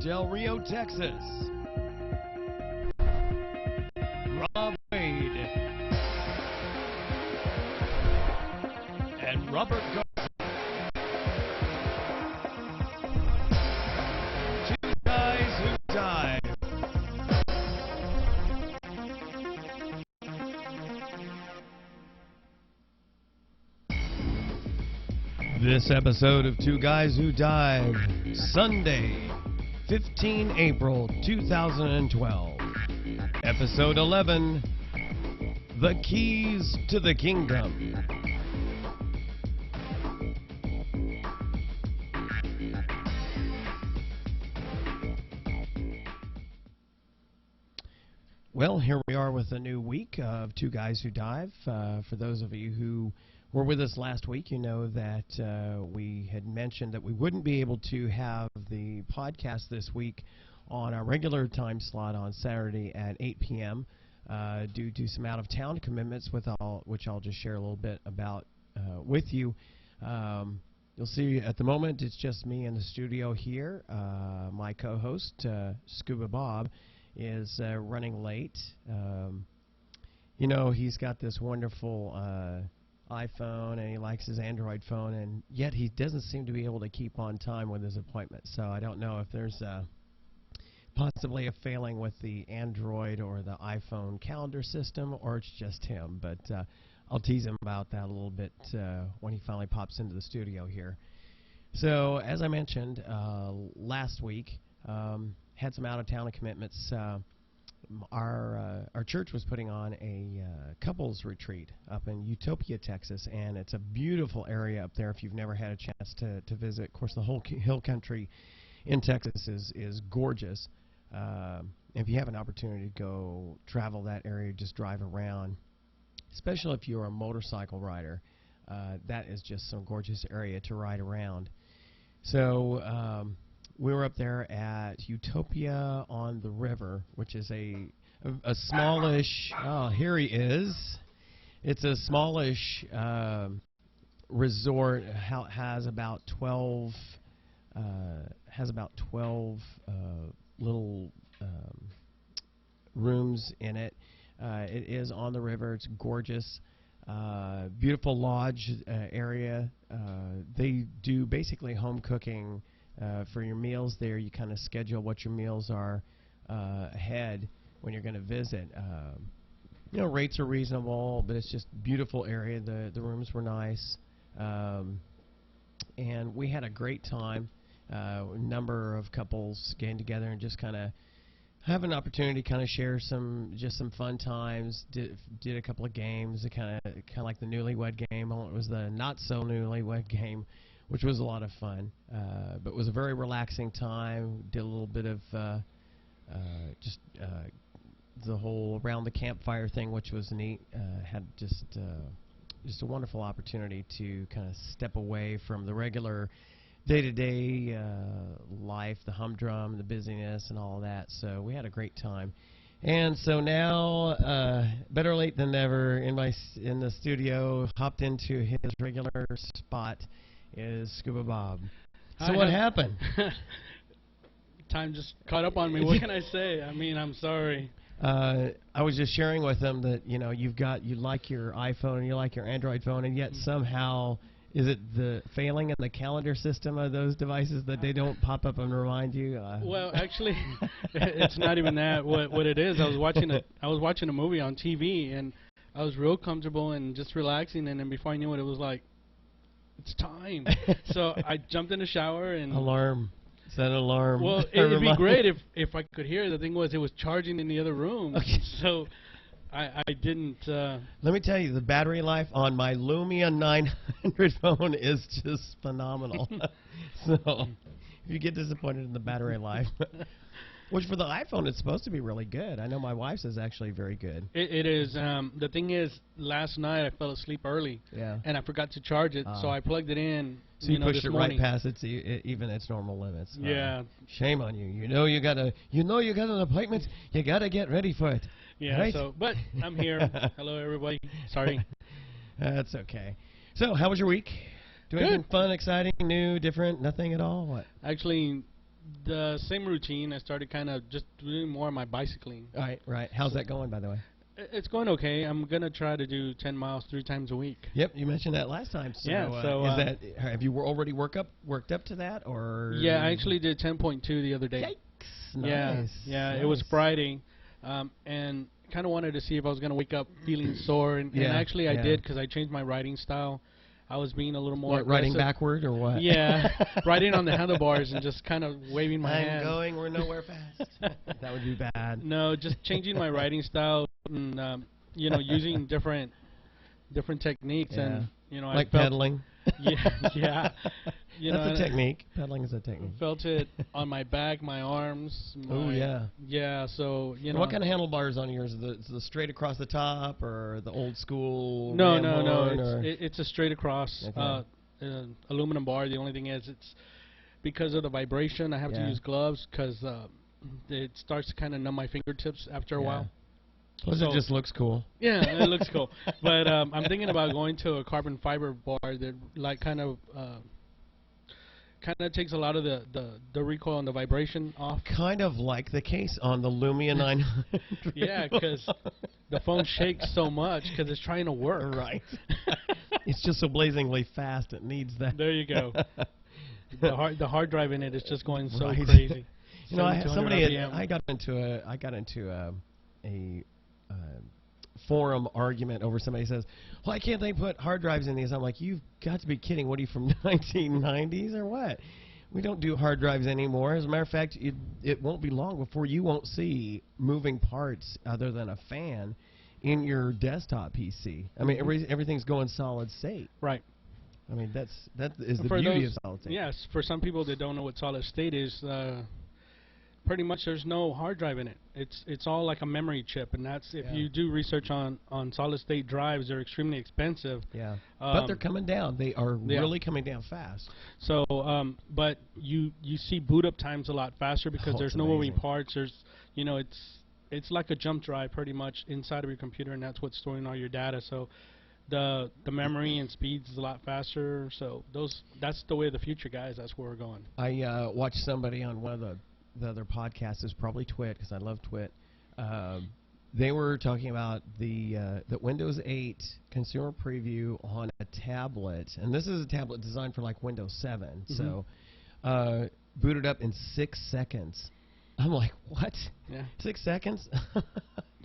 Del Rio, Texas. Rob Wade and Robert Garza. Two guys who dive. This episode of Two Guys Who Dive, Sunday, 15 April 2012. Episode 11, The Keys to the Kingdom. Well, here we are with a new week of Two Guys Who Dive. For those of you who were with us last week, you know that we had mentioned that we wouldn't be able to have the podcast this week on our regular time slot on Saturday at 8 p.m. Due to some out-of-town commitments, which I'll just share a little bit about with you. You'll see at the moment it's just me in the studio here. My co-host, Scuba Bob, is running late. You know, he's got this wonderful iPhone, and he likes his Android phone, and yet he doesn't seem to be able to keep on time with his appointments. So I don't know if there's possibly a failing with the Android or the iPhone calendar system, or it's just him. But I'll tease him about that a little bit when he finally pops into the studio here. So as I mentioned last week, had some out-of-town commitments. Our church was putting on a couples retreat up in Utopia, Texas, and it's a beautiful area up there if you've never had a chance to visit. Of course, the whole hill country in Texas is gorgeous. If you have an opportunity to go travel that area, just drive around, especially if you're a motorcycle rider, that is just some gorgeous area to ride around. So we were up there at Utopia on the River, which is a smallish. Oh, here he is. It's a smallish resort. Has about 12 little rooms in it. It is on the river. It's gorgeous. Beautiful lodge area. They do basically home cooking. For your meals there, you kind of schedule what your meals are ahead when you're going to visit. You know, rates are reasonable, but it's just a beautiful area. The rooms were nice. And we had a great time. A number of couples getting together and just kind of have an opportunity to kind of share some fun times. Did a couple of games, kind of like the newlywed game. It was the not so newlywed game, which was a lot of fun, but it was a very relaxing time. Did a little bit of just the whole around the campfire thing, which was neat. Had just a wonderful opportunity to kind of step away from the regular day-to-day life, the humdrum, the busyness, and all of that. So we had a great time. And so now, better late than never, in the studio, hopped into his regular spot, is Scuba Bob. So what happened? Time just caught up on me. What can I say? I mean, I'm sorry. I was just sharing with them that, you know, you like your iPhone and you like your Android phone, and yet somehow, is it the failing in the calendar system of those devices that they don't pop up and remind you? Well, actually, it's not even that. What it is, I was watching a movie on TV, and I was real comfortable and just relaxing, and then before I knew it, it was like, it's time. So I jumped in the shower and alarm. Set an alarm. Well, it'd be great if I could hear. The thing was, it was charging in the other room. Okay. So I didn't. Let me tell you, the battery life on my Lumia 900 phone is just phenomenal. So if you get disappointed in the battery life, which for the iPhone it's supposed to be really good. I know my wife's is actually very good. It is. The thing is, last night I fell asleep early. Yeah. And I forgot to charge it, so I plugged it in. So you pushed it right past even its normal limits. Yeah. Shame on you. You know you got an appointment. You got to get ready for it. Yeah. Right? So, but I'm here. Hello, everybody. Sorry. That's okay. So, how was your week? Do anything fun, exciting, new, different? Nothing at all? What? Actually, The same routine. I started kind of just doing more of my bicycling. Right. How's that going, by the way? It's going okay. I'm gonna try to do 10 miles 3 times a week. Yep, you mentioned that last time. So, Yeah, so, is that have you already worked up to that, or? Yeah, I actually did 10.2 the other day. Yikes! Nice. Yeah. Nice. It was Friday, and kind of wanted to see if I was gonna wake up feeling sore, and actually I did, because I changed my riding style. I was being a little more What, riding aggressive. backward or what? Yeah, riding on the handlebars and just kind of waving my hand. I'm going, we're nowhere fast. That would be bad. No, just changing my riding style and using different techniques and I like felt pedaling. Yeah. That's a technique. Pedaling is a technique. Felt it on my back, my arms. Yeah. So What kind of handlebars on yours? The straight across the top or the old school? No. It's a straight across aluminum bar. The only thing is, it's because of the vibration. I have to use gloves because it starts to kind of numb my fingertips after a while. Plus, it just looks cool. Yeah, it looks cool. But I'm thinking about going to a carbon fiber bar that kind of takes a lot of the recoil and the vibration off. Kind of like the case on the Lumia 900. Yeah, because the phone shakes so much because it's trying to work. Right. It's just so blazingly fast. It needs that. There you go. The hard drive in it is just going so crazy. I got into a forum argument over somebody says, why can't they put hard drives in these? I'm like, you've got to be kidding. What are you, from 1990s or what? We don't do hard drives anymore. As a matter of fact, it won't be long before you won't see moving parts other than a fan in your desktop PC. I mean, everything's going solid state. Right. I mean, that is the beauty of solid state. Yes, for some people that don't know what solid state is, pretty much there's no hard drive in it. It's all like a memory chip, and that's if you do research on solid state drives, they're extremely expensive. Yeah, but they're coming down. They are really coming down fast. So, but you see boot up times a lot faster because there's no moving parts. There's it's like a jump drive pretty much inside of your computer, and that's what's storing all your data. So the memory and speeds is a lot faster. So that's the way of the future, guys. That's where we're going. I watched somebody on one of the other podcast is probably Twit, because I love Twit. They were talking about the Windows 8 consumer preview on a tablet, and this is a tablet designed for like Windows 7. So booted up in 6 seconds. I'm like, what? Yeah. 6 seconds?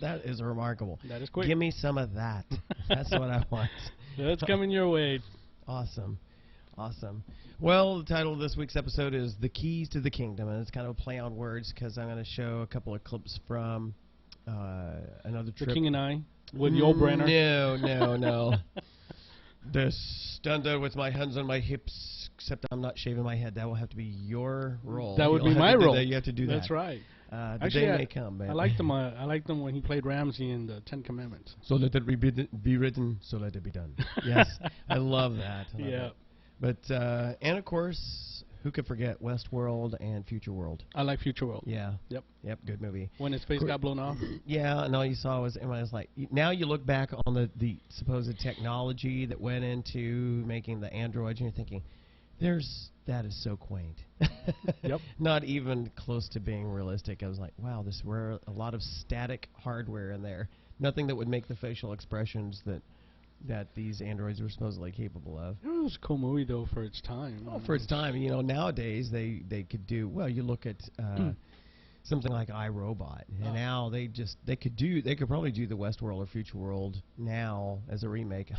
That is remarkable. That is quick. Give me some of that. That's what I want. That's coming your way. Awesome. Well, the title of this week's episode is The Keys to the Kingdom, and it's kind of a play on words because I'm going to show a couple of clips from another trip. The King and I, with Yul Brynner. No. The stand there with my hands on my hips, except I'm not shaving my head. That will have to be your role. That would be my role. You have to do that. That's right. The day may come, man. I liked him. I liked him when he played Ramsey in the Ten Commandments. So let it be written, so let it be done. Yes, I love that. Yeah. But, and of course, who could forget Westworld and Future World? I like Future World. Yeah. Yep, good movie. When his face got blown off? Yeah, and all you saw was, and I was like, now you look back on the supposed technology that went into making the androids, and you're thinking, that is so quaint. Yep. Not even close to being realistic. I was like, wow, this were a lot of static hardware in there. Nothing that would make the facial expressions that these androids were supposedly capable of. It was a cool movie, though, for its time. Oh, for its time. nowadays they could do, well, you look at something like iRobot, and now they could probably do the Westworld or Future World now as a remake.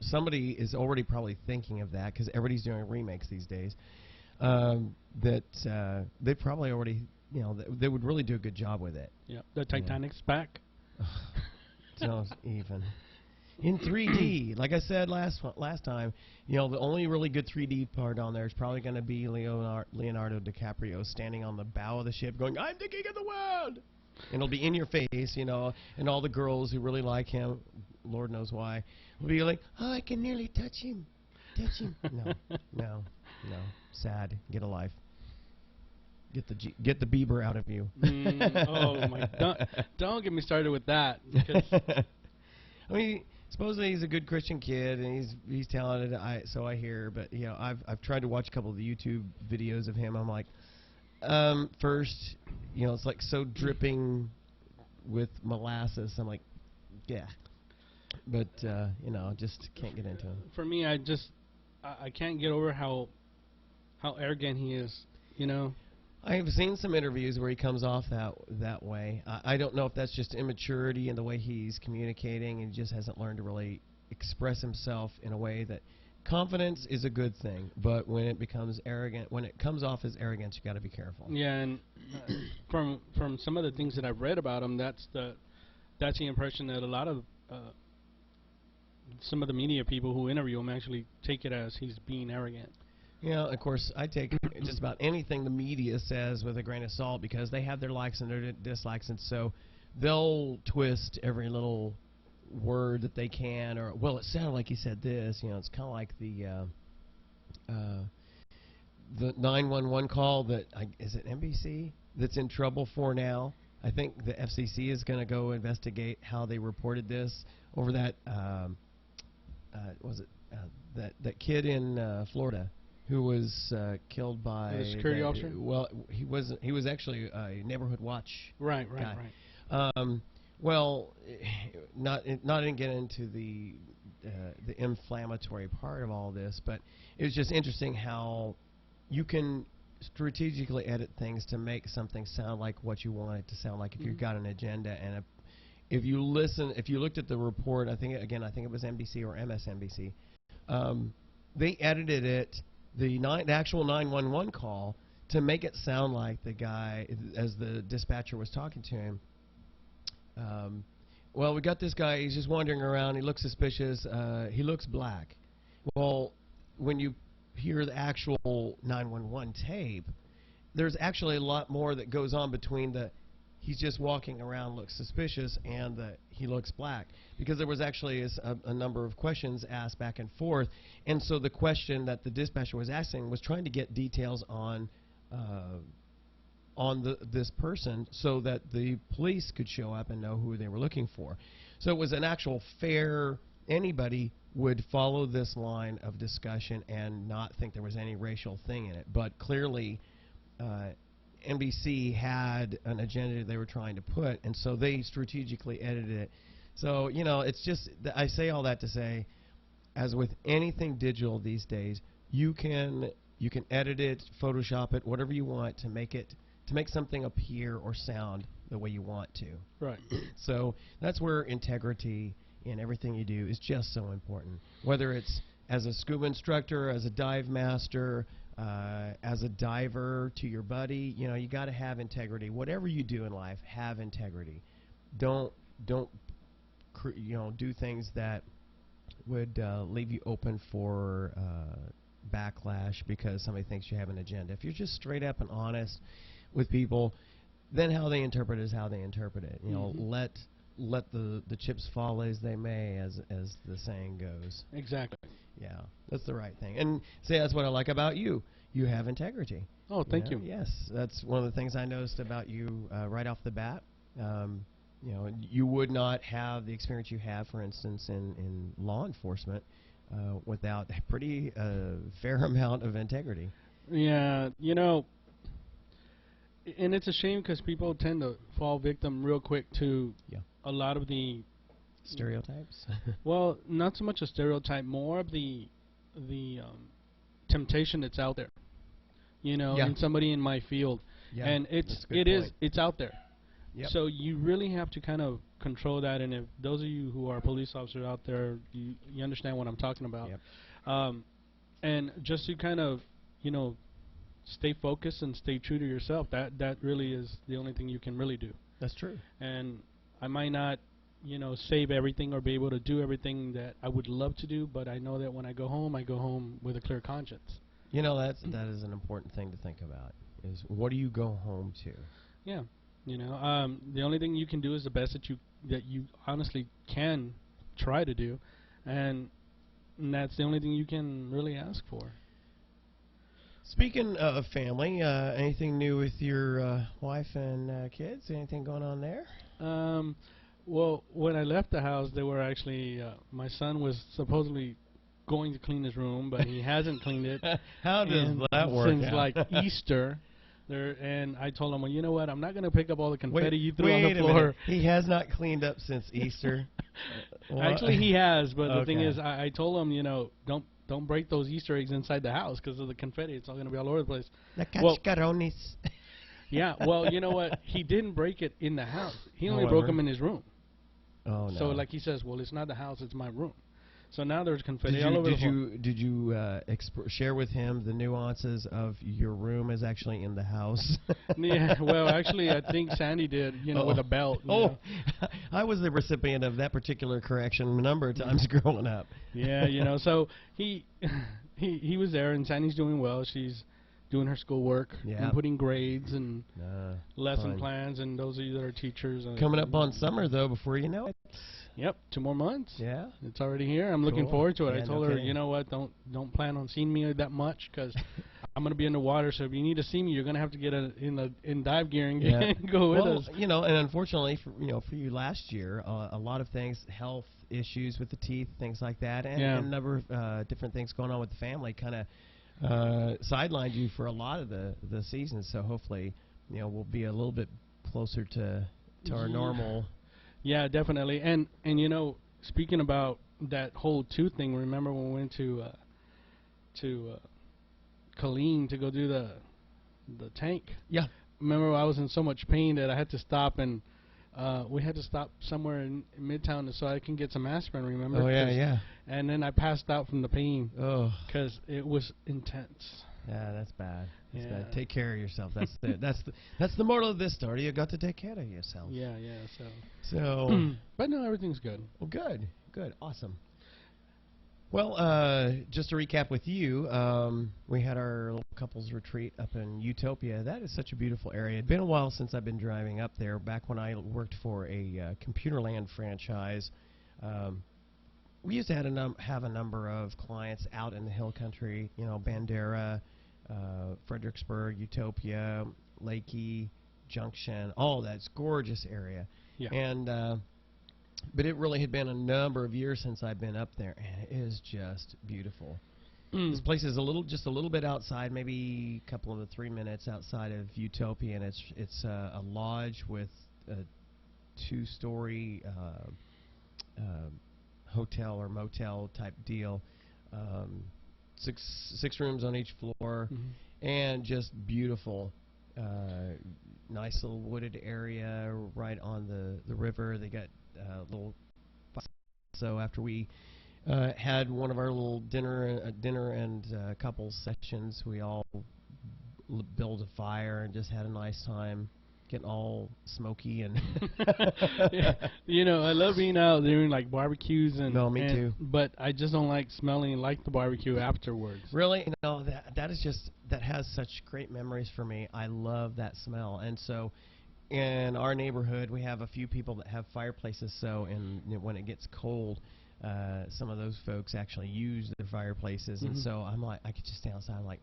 Somebody is already probably thinking of that, because everybody's doing remakes these days. They probably already, they would really do a good job with it. Yeah, the Titanic's back. Don't even. In 3D, like I said last time, the only really good 3D part on there is probably going to be Leonardo DiCaprio standing on the bow of the ship going, "I'm the king of the world!" And it'll be in your face, and all the girls who really like him, Lord knows why, will be like, "Oh, I can nearly touch him. No. Sad. Get a life. Get the Bieber out of you. Oh my! Don't get me started with that. Because I mean, supposedly he's a good Christian kid, and he's talented. So I hear, but I've tried to watch a couple of the YouTube videos of him. I'm like, First, it's like so dripping with molasses. I'm like, yeah. But, just can't get into him. For me, I can't get over how arrogant he is, I have seen some interviews where he comes off that way. I don't know if that's just immaturity in the way he's communicating, and he just hasn't learned to really express himself in a way that confidence is a good thing, but when it becomes arrogant, when it comes off as arrogance, you got to be careful. Yeah, and from some of the things that I've read about him, that's the impression that a lot of some of the media people who interview him actually take it as he's being arrogant. Yeah, of course, I take just about anything the media says with a grain of salt because they have their likes and their dislikes, and so they'll twist every little word that they can, or, well, it sounded like he said this. It's kind of like the 911 call that, is it NBC that's in trouble for now? I think the FCC is going to go investigate how they reported this over that, that kid in Florida who was killed by a security officer? Well, he was actually a neighborhood watch Right. Well, not to get into the inflammatory part of all this, but it was just interesting how you can strategically edit things to make something sound like what you want it to sound like if you've got an agenda. And if you looked at the report, I think it was NBC or MSNBC, they edited it, the actual 911 call, to make it sound like the guy, as the dispatcher was talking to him, well, we got this guy, he's just wandering around, he looks suspicious, he looks black. Well, when you hear the actual 911 tape, there's actually a lot more that goes on between the he's just walking around, looks suspicious, and the he looks black, because there was actually a number of questions asked back and forth, and so the question that the dispatcher was asking was trying to get details on this person so that the police could show up and know who they were looking for. So it was an actual fair, anybody would follow this line of discussion and not think there was any racial thing in it. But clearly, NBC had an agenda they were trying to put, and so they strategically edited it. So, it's just, I say all that to say, as with anything digital these days, you can edit it, Photoshop it, whatever you want to make something appear or sound the way you want to. Right. So that's where integrity in everything you do is just so important. Whether it's as a scuba instructor, as a dive master, as a diver to your buddy, you got to have integrity. Whatever you do in life, have integrity. Don't do things that would leave you open for backlash because somebody thinks you have an agenda. If you're just straight up and honest with people, then how they interpret it is how they interpret it. Let the chips fall as they may, as the saying goes. Exactly. Yeah, that's the right thing. And say that's what I like about you. You have integrity. Oh, thank you. Yes, that's one of the things I noticed about you right off the bat. You would not have the experience you have, for instance, in law enforcement without a pretty fair amount of integrity. Yeah, and it's a shame because people tend to fall victim real quick to a lot of the stereotypes. Well, not so much a stereotype, more of the temptation that's out there. In somebody in my field, and it's out there. Yep. So you really have to kind of control that. And if those of you who are police officers out there, you understand what I'm talking about. Yep. And just to kind of, stay focused and stay true to yourself. That really is the only thing you can really do. That's true. And I might not, save everything or be able to do everything that I would love to do, but I know that when I go home with a clear conscience. That is an important thing to think about, is what do you go home to? Yeah. The only thing you can do is the best that you honestly can try to do, and that's the only thing you can really ask for. Speaking of family, anything new with your wife and kids? Anything going on there? Well, when I left the house, they were actually, my son was supposedly going to clean his room, but he hasn't cleaned it. How does that work since out? like Easter. There, and I told him, well, you know what? I'm not gonna pick up all the confetti you threw on wait the a floor. minute. He has not cleaned up since Easter. Actually, he has, but the thing Okay. is, I told him, don't break those Easter eggs inside the house because of the confetti. It's all gonna be all over the place. The Well, cascarones. yeah. Well, you know what? He didn't break it in the house. He only However. broke them in his room. Oh no. So like he says, well, it's not the house, it's my room. So now there's confetti Did all you over the floor. did you share with him the nuances of your room is actually in the house? Yeah, well, actually, I think Sandy did, with a belt. Oh, I was the recipient of that particular correction a number of times growing up. Yeah, so he was there, and Sandy's doing well. She's doing her schoolwork and putting grades and lesson plans, and those of you that are teachers. Coming up on summer, though, before you know it. Yep, 2 more months. Yeah. It's already here. I'm looking forward to it. Yeah, I told her, you know what, don't plan on seeing me that much because I'm going to be in the water, so if you need to see me, you're going to have to get in dive gear and go with us. And unfortunately, for you last year, a lot of things, health issues with the teeth, things like that, and a number of different things going on with the family kind of sidelined you for a lot of the season. So hopefully, we'll be a little bit closer to our normal. Yeah, definitely. And speaking about that whole tooth thing, remember when we went to Colleen to go do the tank? Yeah. Remember I was in so much pain that I had to stop, and we had to stop somewhere in Midtown so I can get some aspirin, remember? Oh, yeah. And then I passed out from the pain because it was intense. Yeah, that's bad. That's bad. Take care of yourself. That's the moral of this story. You got to take care of yourself. Yeah. So, but no, everything's good. Well, good, awesome. Well, just to recap with you, we had our little couples retreat up in Utopia. That is such a beautiful area. It's been a while since I've been driving up there. Back when I worked for a Computerland franchise, we used to have a number of clients out in the hill country. Bandera, Fredericksburg, Utopia, Lakey, Junction, all that's gorgeous area. Yeah. And but it really had been a number of years since I've been up there, and it is just beautiful. This place is just a little bit outside, maybe a couple of 3 minutes outside of Utopia, and it's a lodge with a 2-story hotel or motel type deal. Six rooms on each floor, and just beautiful. Nice little wooded area right on the river. They got little. So after we had one of our little dinner and couples sessions, we all built a fire and just had a nice time, getting all smoky and. I love being out doing like barbecues and. No, me too. But I just don't like smelling like the barbecue afterwards. Really, that has such great memories for me. I love that smell, and so. In our neighborhood, we have a few people that have fireplaces, so when it gets cold, some of those folks actually use their fireplaces, and so I'm like, I could just stay outside. I'm like,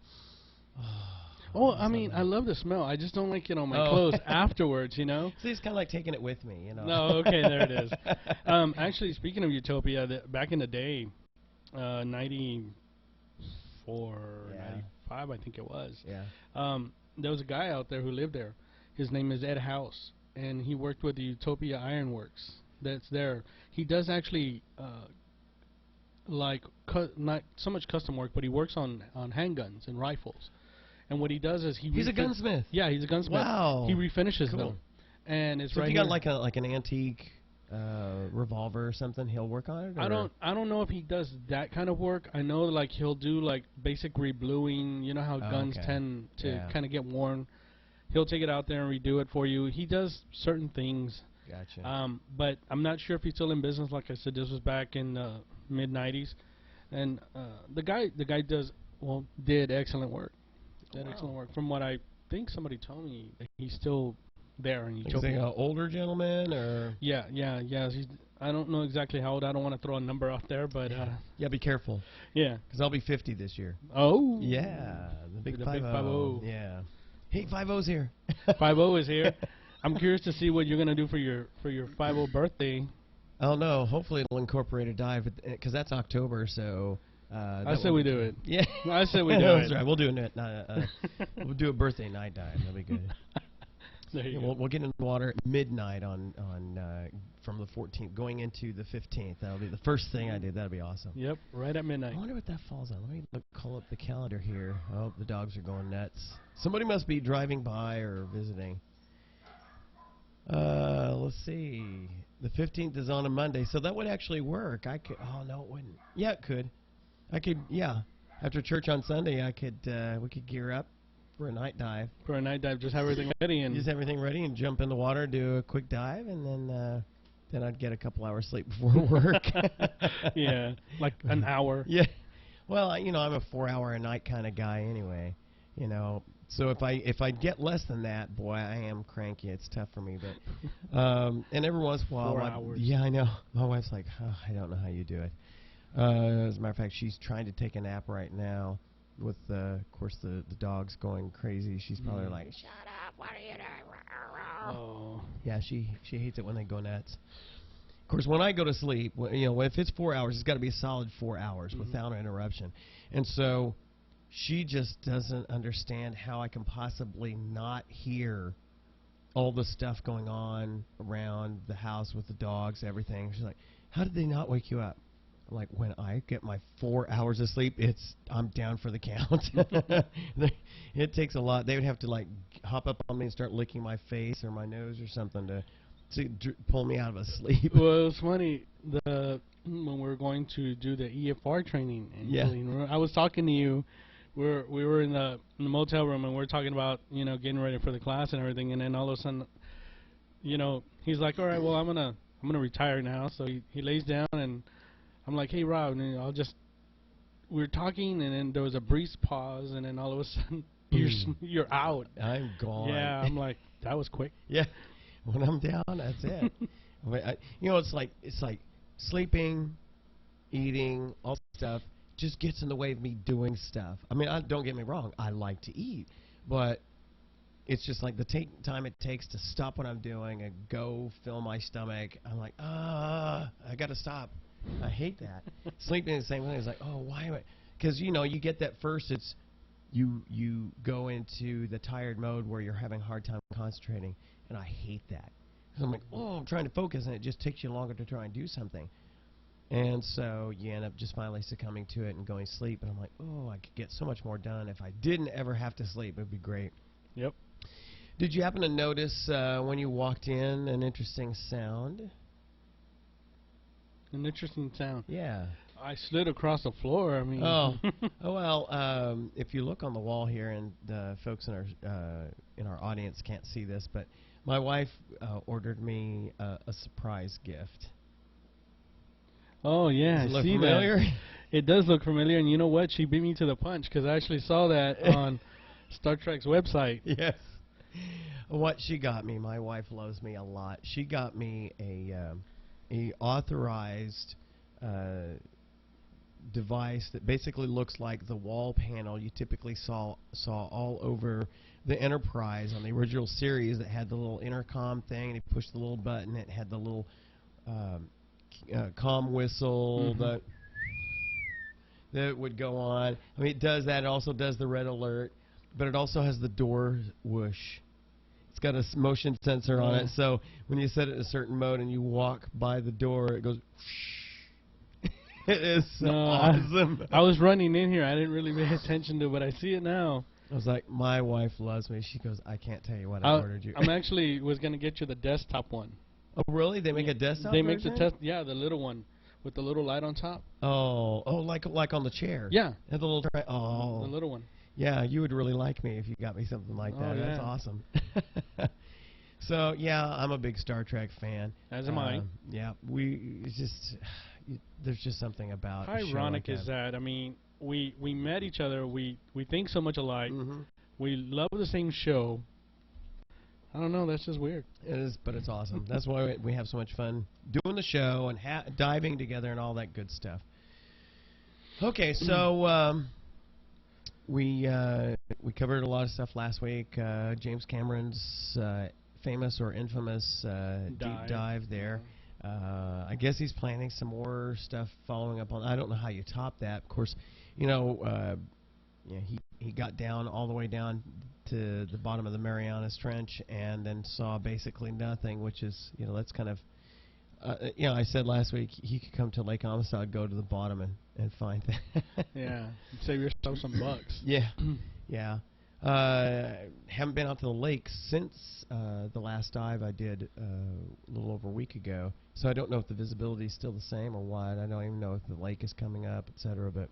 I mean, I love the smell. I just don't like it on my clothes afterwards, See, it's kind of like taking it with me, No, okay, there it is. Actually, speaking of Utopia, back in the day, 94, 95, I think it was. Yeah. There was a guy out there who lived there. His name is Ed House, and he worked with the Utopia Ironworks that's there. He does actually, not so much custom work, but he works on handguns and rifles. And what he does is he's a gunsmith. Yeah, he's a gunsmith. Wow. He refinishes them. And it's so right if you here. got like an antique revolver or something, he'll work on it? Or? I don't know if he does that kind of work. I know like he'll do like basic rebluing. You know how guns tend to kind of get worn. He'll take it out there and redo it for you. He does certain things. Gotcha. But I'm not sure if he's still in business. Like I said, this was back in the mid-'90s, and the guy did excellent work. Excellent work. From what I think somebody told me, he's still there in Utopia. Is he an older gentleman or? Yeah. I don't know exactly how old. I don't want to throw a number out there, but yeah, be careful. Yeah, because I'll be 50 this year. Oh. Yeah, the big 50. Yeah. Hey, 50's here. 50 is here. I'm curious to see what you're gonna do for your 50 birthday. I don't know. Hopefully, it'll incorporate a dive because that's October. So I say we do it. Yeah. I say we do That's it. right. We'll do we'll do a birthday night dive. That'll be good. There you Yeah, go. we'll get in the water at midnight on from the 14th going into the 15th. That'll be the first thing I do. That'll be awesome. Yep, right at midnight. I wonder what that falls on. Let me call up the calendar here. Oh, the dogs are going nuts. Somebody must be driving by or visiting. Let's see. The 15th is on a Monday, so that would actually work. I could. Oh no, it wouldn't. Yeah, it could. I could. Yeah, after church on Sunday, I could. We could gear up for a night dive. For a night dive, just have everything ready and Just everything ready and jump in the water, do a quick dive, and then I'd get a couple hours sleep before work. yeah, like an hour. Yeah. Well, I'm a 4-hour a night kind of guy anyway. So if I get less than that, boy, I am cranky. It's tough for me, but and every once in a while, 4 hours. Yeah, I know. My wife's like, oh, I don't know how you do it. As a matter of fact, she's trying to take a nap right now. With of course the dog's going crazy. She's probably like, shut up, what are you doing? Oh. Yeah, she hates it when they go nuts. Of course, when I go to sleep, if it's 4 hours, it's got to be a solid 4 hours without an interruption. And so she just doesn't understand how I can possibly not hear all the stuff going on around the house with the dogs, everything. She's like, how did they not wake you up? Like, when I get my 4 hours of sleep, I'm down for the count. It takes a lot. They would have to like hop up on me and start licking my face or my nose or something to pull me out of a sleep. Well, it's funny. When we were going to do the EFR training, and I was talking to you. We were in the motel room and we were talking about getting ready for the class and everything, and then all of a sudden, he's like, all right, well I'm gonna retire now. So he lays down and I'm like, hey Rob, and we were talking, and then there was a brief pause, and then all of a sudden you're out. I'm gone. Yeah, I'm like, that was quick. Yeah, when I'm down, that's it. It's like sleeping, eating, all that stuff just gets in the way of me doing stuff. I mean, don't get me wrong, I like to eat, but it's just like the time it takes to stop what I'm doing and go fill my stomach. I'm like, I gotta stop. I hate that. Sleeping the same way. It's like, oh, why am I? Because you get that first. It's you go into the tired mode where you're having a hard time concentrating, and I hate that. So I'm like, oh, I'm trying to focus, and it just takes you longer to try and do something. And so you end up just finally succumbing to it and going to sleep. And I'm like, oh, I could get so much more done if I didn't ever have to sleep. It'd be great. Yep. Did you happen to notice when you walked in an interesting sound? An interesting sound. Yeah. I slid across the floor. I mean. Oh well. If you look on the wall here, and the folks in our audience can't see this, but my wife ordered me a surprise gift. Oh yeah, Does it look see familiar? that? It does look familiar, and you know what? She beat me to the punch because I actually saw that on Star Trek's website. Yes. What she got me, my wife loves me a lot. She got me a authorized device that basically looks like the wall panel you typically saw all over the Enterprise on the original series, that had the little intercom thing, and you push the little button, it had the little comm whistle that would go on. I mean, it does that. It also does the red alert, but it also has the door whoosh. It's got a motion sensor on it, so when you set it in a certain mode and you walk by the door, it goes whoosh. It is so awesome. I was running in here. I didn't really pay attention to it, but I see it now. I was like, my wife loves me. She goes, I can't tell you what I ordered you. I'm actually was going to get you the desktop one. Oh, really? They make a desktop They version? make the test. Yeah, the little one with the little light on top. Oh, like on the chair. Yeah. And the little the little one. Yeah, you would really like me if you got me something like that. Yeah. That's awesome. So yeah, I'm a big Star Trek fan. As am I. Yeah, there's just something about. How ironic is that? I mean, we met each other. We think so much alike. We love the same show. I don't know. That's just weird. It is, but it's awesome. That's why we have so much fun doing the show and diving together and all that good stuff. Okay, so we covered a lot of stuff last week. James Cameron's famous or infamous deep dive there. I guess he's planning some more stuff following up on. I don't know how you top that. Of course, you know, he got down all the way down to the bottom of the Marianas Trench and then saw basically nothing, which is, you know, that's kind of, I said last week he could come to Lake Amistad, go to the bottom and find that. Yeah, save yourself some bucks. Yeah, yeah. Haven't been out to the lake since the last dive I did a little over a week ago, so I don't know if the visibility is still the same or what. I don't even know if the lake is coming up, etc. But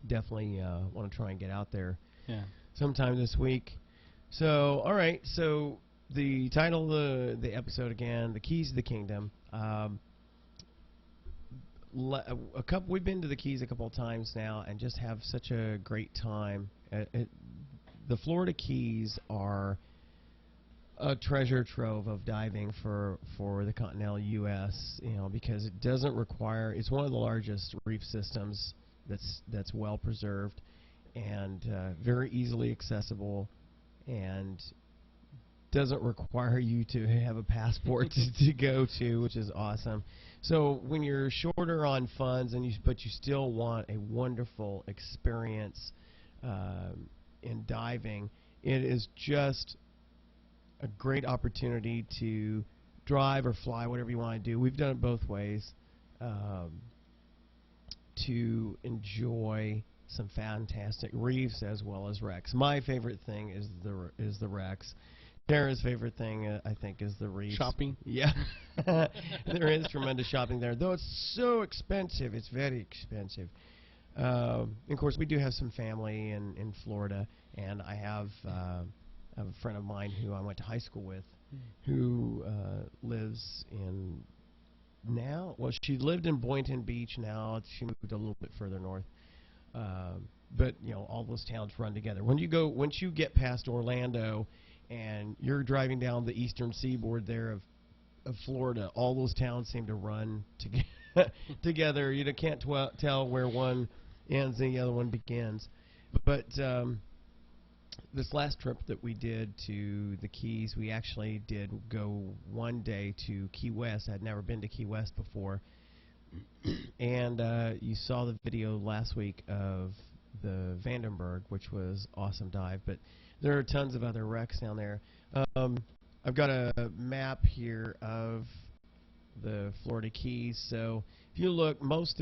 definitely want to try and get out there sometime this week. So, all right. So the title of the episode again, "The Keys to the Kingdom." We've been to the Keys a couple of times now, and just have such a great time. The Florida Keys are a treasure trove of diving for the continental U.S. You know, because it doesn't require. It's one of the largest reef systems that's well preserved and very easily accessible, and doesn't require you to have a passport to go to, which is awesome. So when you're shorter on funds but you still want a wonderful experience in diving, it is just a great opportunity to drive or fly, whatever you want to do. We've done it both ways, to enjoy some fantastic reefs as well as wrecks. My favorite thing is the wrecks. Tara's favorite thing, I think, is the reefs. Shopping? Yeah. There is tremendous shopping there, though it's so expensive. It's very expensive. Of course, we do have some family in Florida, and I have a friend of mine who I went to high school with who lives in now. Well, she lived in Boynton Beach. Now she moved a little bit further north. But, you know, all those towns run together. Once you get past Orlando and you're driving down the eastern seaboard there of Florida, all those towns seem to run together. You can't tell where one ends and the other one begins. But this last trip that we did to the Keys, we actually did go one day to Key West. I'd never been to Key West before. And you saw the video last week of the Vandenberg, which was awesome dive. But there are tons of other wrecks down there. I've got a map here of the Florida Keys. So if you look, most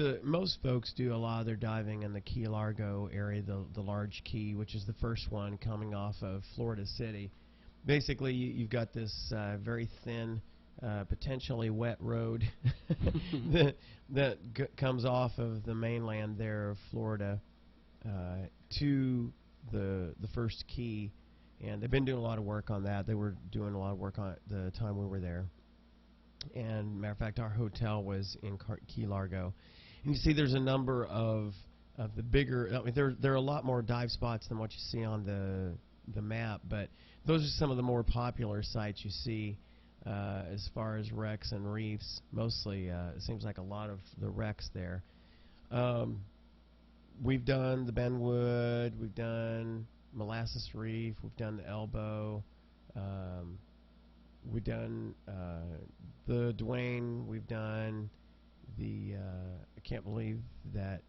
folks do a lot of their diving in the Key Largo area, the large key, which is the first one coming off of Florida City. Basically, you've got this very thin, potentially wet road that comes off of the mainland there of Florida to the first key, and they've been doing a lot of work on that. They were doing a lot of work on it the time we were there. And matter of fact, our hotel was in Key Largo. And you see there's a number of the bigger, I mean, there are a lot more dive spots than what you see on the map, but those are some of the more popular sites you see as far as wrecks and reefs. Mostly, it seems like a lot of the wrecks there. We've done the Benwood, we've done Molasses Reef, we've done the Elbow, we've done the Dwayne, we've done the, I can't believe that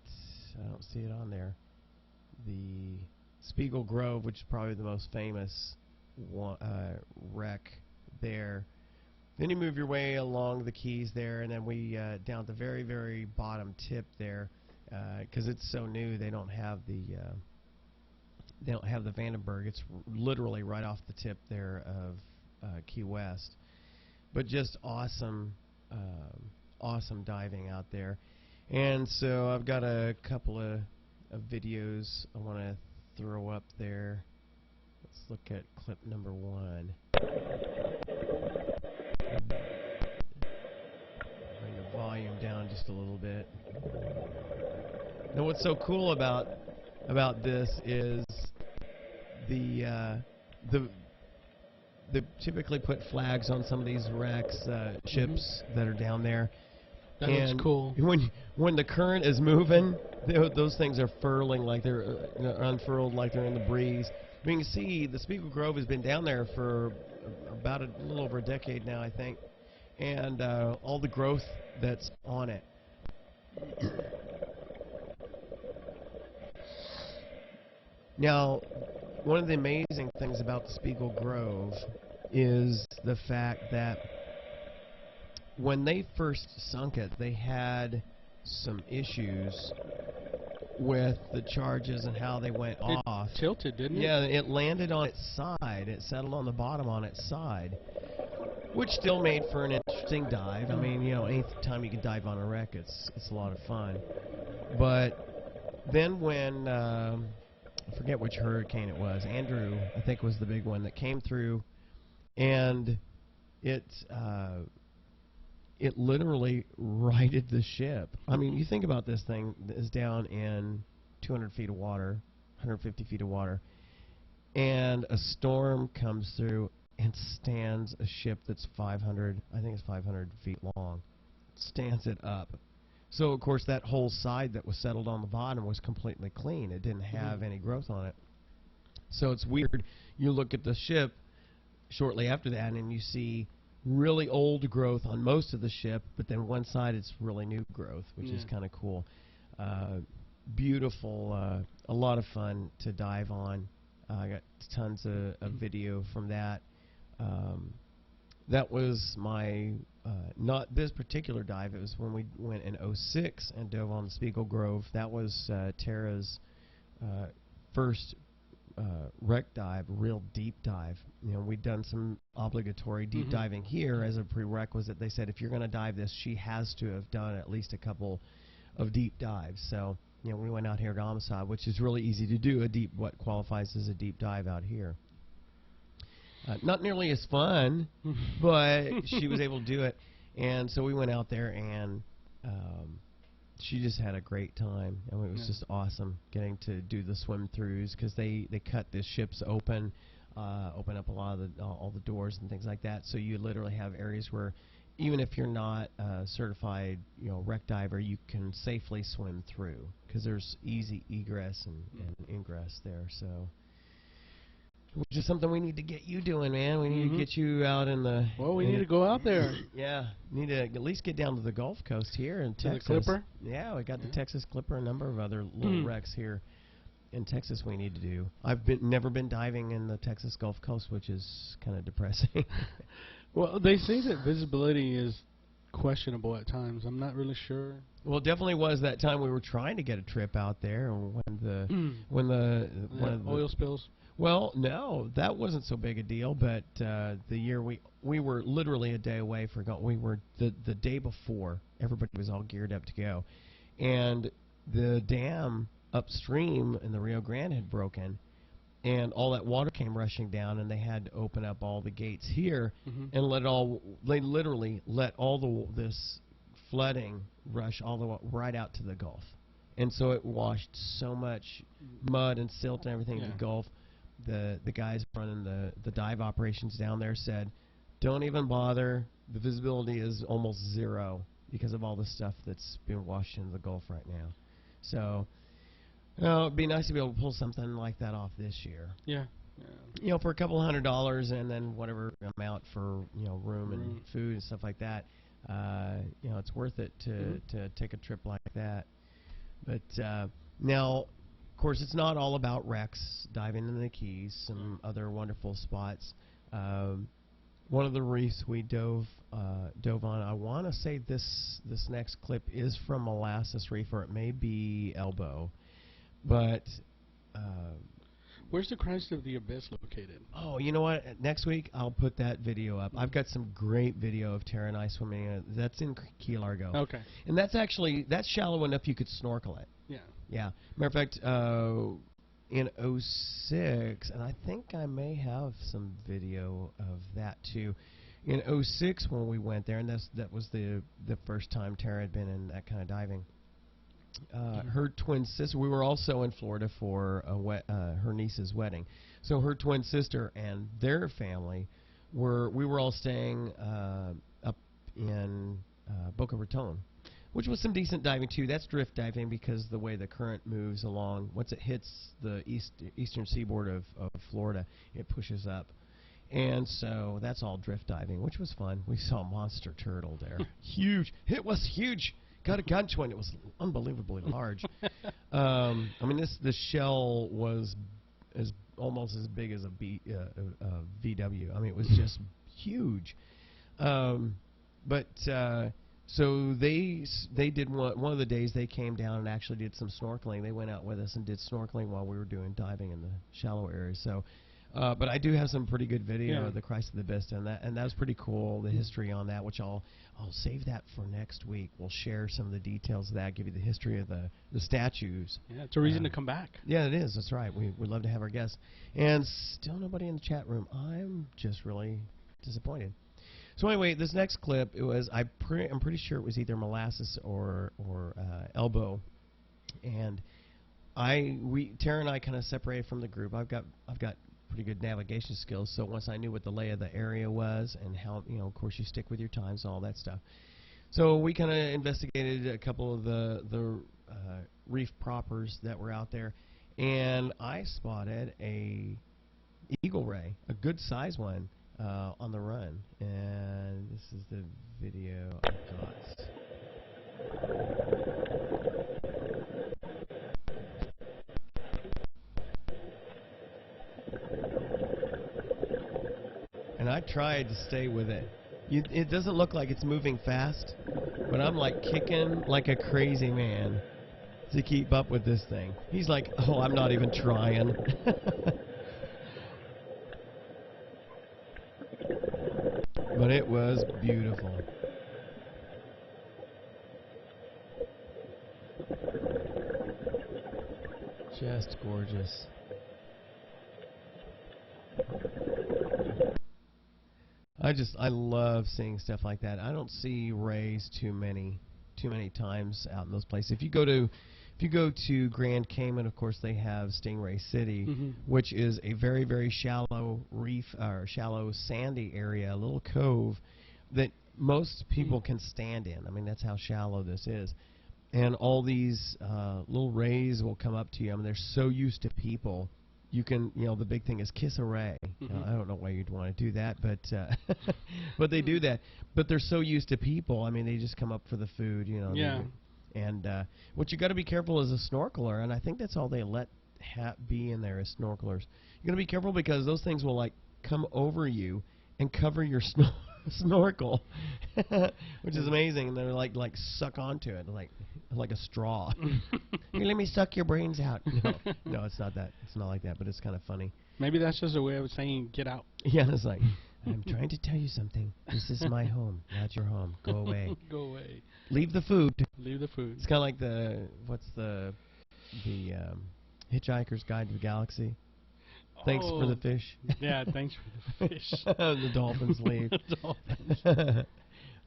I don't see it on there, the Spiegel Grove, which is probably the most famous wreck there. Then you move your way along the Keys there, and then we down at the very, very bottom tip there, because it's so new, they don't have the Vandenberg. It's literally right off the tip there of Key West. But just awesome, awesome diving out there. And so I've got a couple of videos I want to throw up there. Let's look at clip number 1. Bring the volume down just a little bit. Now, what's so cool about this is they typically put flags on some of these wrecks, ships that are down there. That looks cool. When the current is moving, those things are furling like they're unfurled like they're in the breeze. But you can see the Spiegel Grove has been down there for about a little over a decade now, I think. and all the growth that's on it. Now, one of the amazing things about the Spiegel Grove is the fact that when they first sunk it, they had some issues with the charges and how they went off. It tilted, didn't it? Yeah, it landed on its side. It settled on the bottom on its side, which still made for an interesting dive. I mean, you know, any time you can dive on a wreck, it's a lot of fun. But then when I forget which hurricane it was, Andrew, I think, was the big one that came through, and it literally righted the ship. I mean, you think about this thing that is down in 200 feet of water, 150 feet of water, and a storm comes through and stands a ship that's 500, I think it's 500 feet long, stands it up. So, of course, that whole side that was settled on the bottom was completely clean. It didn't have any growth on it. So it's weird. You look at the ship shortly after that, and you see really old growth on most of the ship, but then one side it's really new growth, which is kind of cool. Beautiful, a lot of fun to dive on. I got tons of video from that. That was my, not this particular dive, it was when we went in '06 and dove on the Spiegel Grove. That was Tara's first wreck dive, real deep dive. You know, we'd done some obligatory deep diving here as a prerequisite. They said if you're going to dive this, she has to have done at least a couple of deep dives. So, you know, we went out here to Amistad, which is really easy to do, what qualifies as a deep dive out here. Not nearly as fun, but she was able to do it. And so we went out there, and she just had a great time. I mean, it was just awesome getting to do the swim-throughs, because they cut the ships open, open up a lot of all the doors and things like that. So you literally have areas where even if you're not a certified, you know, wreck diver, you can safely swim through, because there's easy egress and ingress there. So, which is something we need to get you doing, man. We need to get you out in the... Well, we need to go out there. Yeah, need to at least get down to the Gulf Coast here in Texas. The Clipper? Yeah, we got the Texas Clipper, a number of other little wrecks here in Texas we need to do. I've never been diving in the Texas Gulf Coast, which is kind of depressing. Well, they say that visibility is questionable at times. I'm not really sure. Well, it definitely was that time we were trying to get a trip out there, when the oil spills. Well, no, that wasn't so big a deal. But the year we were literally a day away for going. We were the day before. Everybody was all geared up to go, and the dam upstream in the Rio Grande had broken, and all that water came rushing down, and they had to open up all the gates here and let it all. They literally let all this flooding rush all the way right out to the Gulf, and so it washed so much mud and silt and everything in the Gulf. The guys running the dive operations down there said, don't even bother. The visibility is almost zero because of all the stuff that's being washed into the Gulf right now. So, it'd be nice to be able to pull something like that off this year. Yeah. You know, for a couple $100 and then whatever amount for, you know, room and food and stuff like that. You know, it's worth it to take a trip like that. But now, of course, it's not all about wrecks, diving in the Keys, some other wonderful spots. One of the reefs we dove on, I want to say this next clip is from Molasses Reef, or it may be Elbow. But where's the Christ of the Abyss located? Oh, you know what? Next week I'll put that video up. I've got some great video of Tara and I swimming. That's in Key Largo. Okay. And that's shallow enough you could snorkel it. Yeah. Yeah. Matter of fact, in '06, and I think I may have some video of that too. In '06 when we went there, and that was the first time Tara had been in that kind of diving. Her twin sister, we were also in Florida for her niece's wedding. So her twin sister and their family we were all staying up in Boca Raton, which was some decent diving too. That's drift diving because the way the current moves along, once it hits the eastern seaboard of Florida, it pushes up. And so that's all drift diving, which was fun. We saw a monster turtle there. Huge. It was huge. Got a gun to it. It was unbelievably large. I mean, the shell was almost as big as a VW. I mean, it was just huge. So they did one of the days they came down and actually did some snorkeling. They went out with us and did snorkeling while we were doing diving in the shallow areas. So, but I do have some pretty good video of the Christ of the Vista, and that was pretty cool. The history on that, which I'll save that for next week. We'll share some of the details of that, give you the history of the statues. Yeah, it's a reason to come back. Yeah, it is. That's right. We'd love to have our guests. And still nobody in the chat room. I'm just really disappointed. So anyway, this next clip, it was I'm pretty sure it was either molasses or elbow, and Tara and I kind of separated from the group. I've got pretty good navigation skills, so once I knew what the lay of the area was and how, of course you stick with your times and all that stuff. So we kind of investigated a couple of the reef propers that were out there, and I spotted a eagle ray, a good size one. On the run, and this is the video I got. And I tried to stay with it. It doesn't look like it's moving fast, but I'm like kicking like a crazy man to keep up with this thing. He's like, oh, I'm not even trying. But it was beautiful. Just gorgeous. I love seeing stuff like that. I don't see rays too many times out in those places. If you go to Grand Cayman, of course, they have Stingray City, which is a very, very shallow reef, or shallow sandy area, a little cove that most people can stand in. I mean, that's how shallow this is. And all these little rays will come up to you. I mean, they're so used to people. You can, the big thing is kiss a ray. I don't know why you'd want to do that, but but they do that. But they're so used to people. I mean, they just come up for the food, Yeah. And what you got to be careful as a snorkeler, and I think that's all they let be in there as snorkelers. You got to be careful because those things will like come over you and cover your snorkel, which is amazing. And they're like suck onto it like a straw. Here, let me suck your brains out. No, it's not that. It's not like that. But it's kind of funny. Maybe that's just a way of saying get out. Yeah, it's like, I'm trying to tell you something. This is my home, not your home. Go away. Go away. Leave the food. Leave the food. It's kind of like the Hitchhiker's Guide to the Galaxy. Thanks for the fish. Yeah, thanks for the fish. The dolphins leave. The dolphins.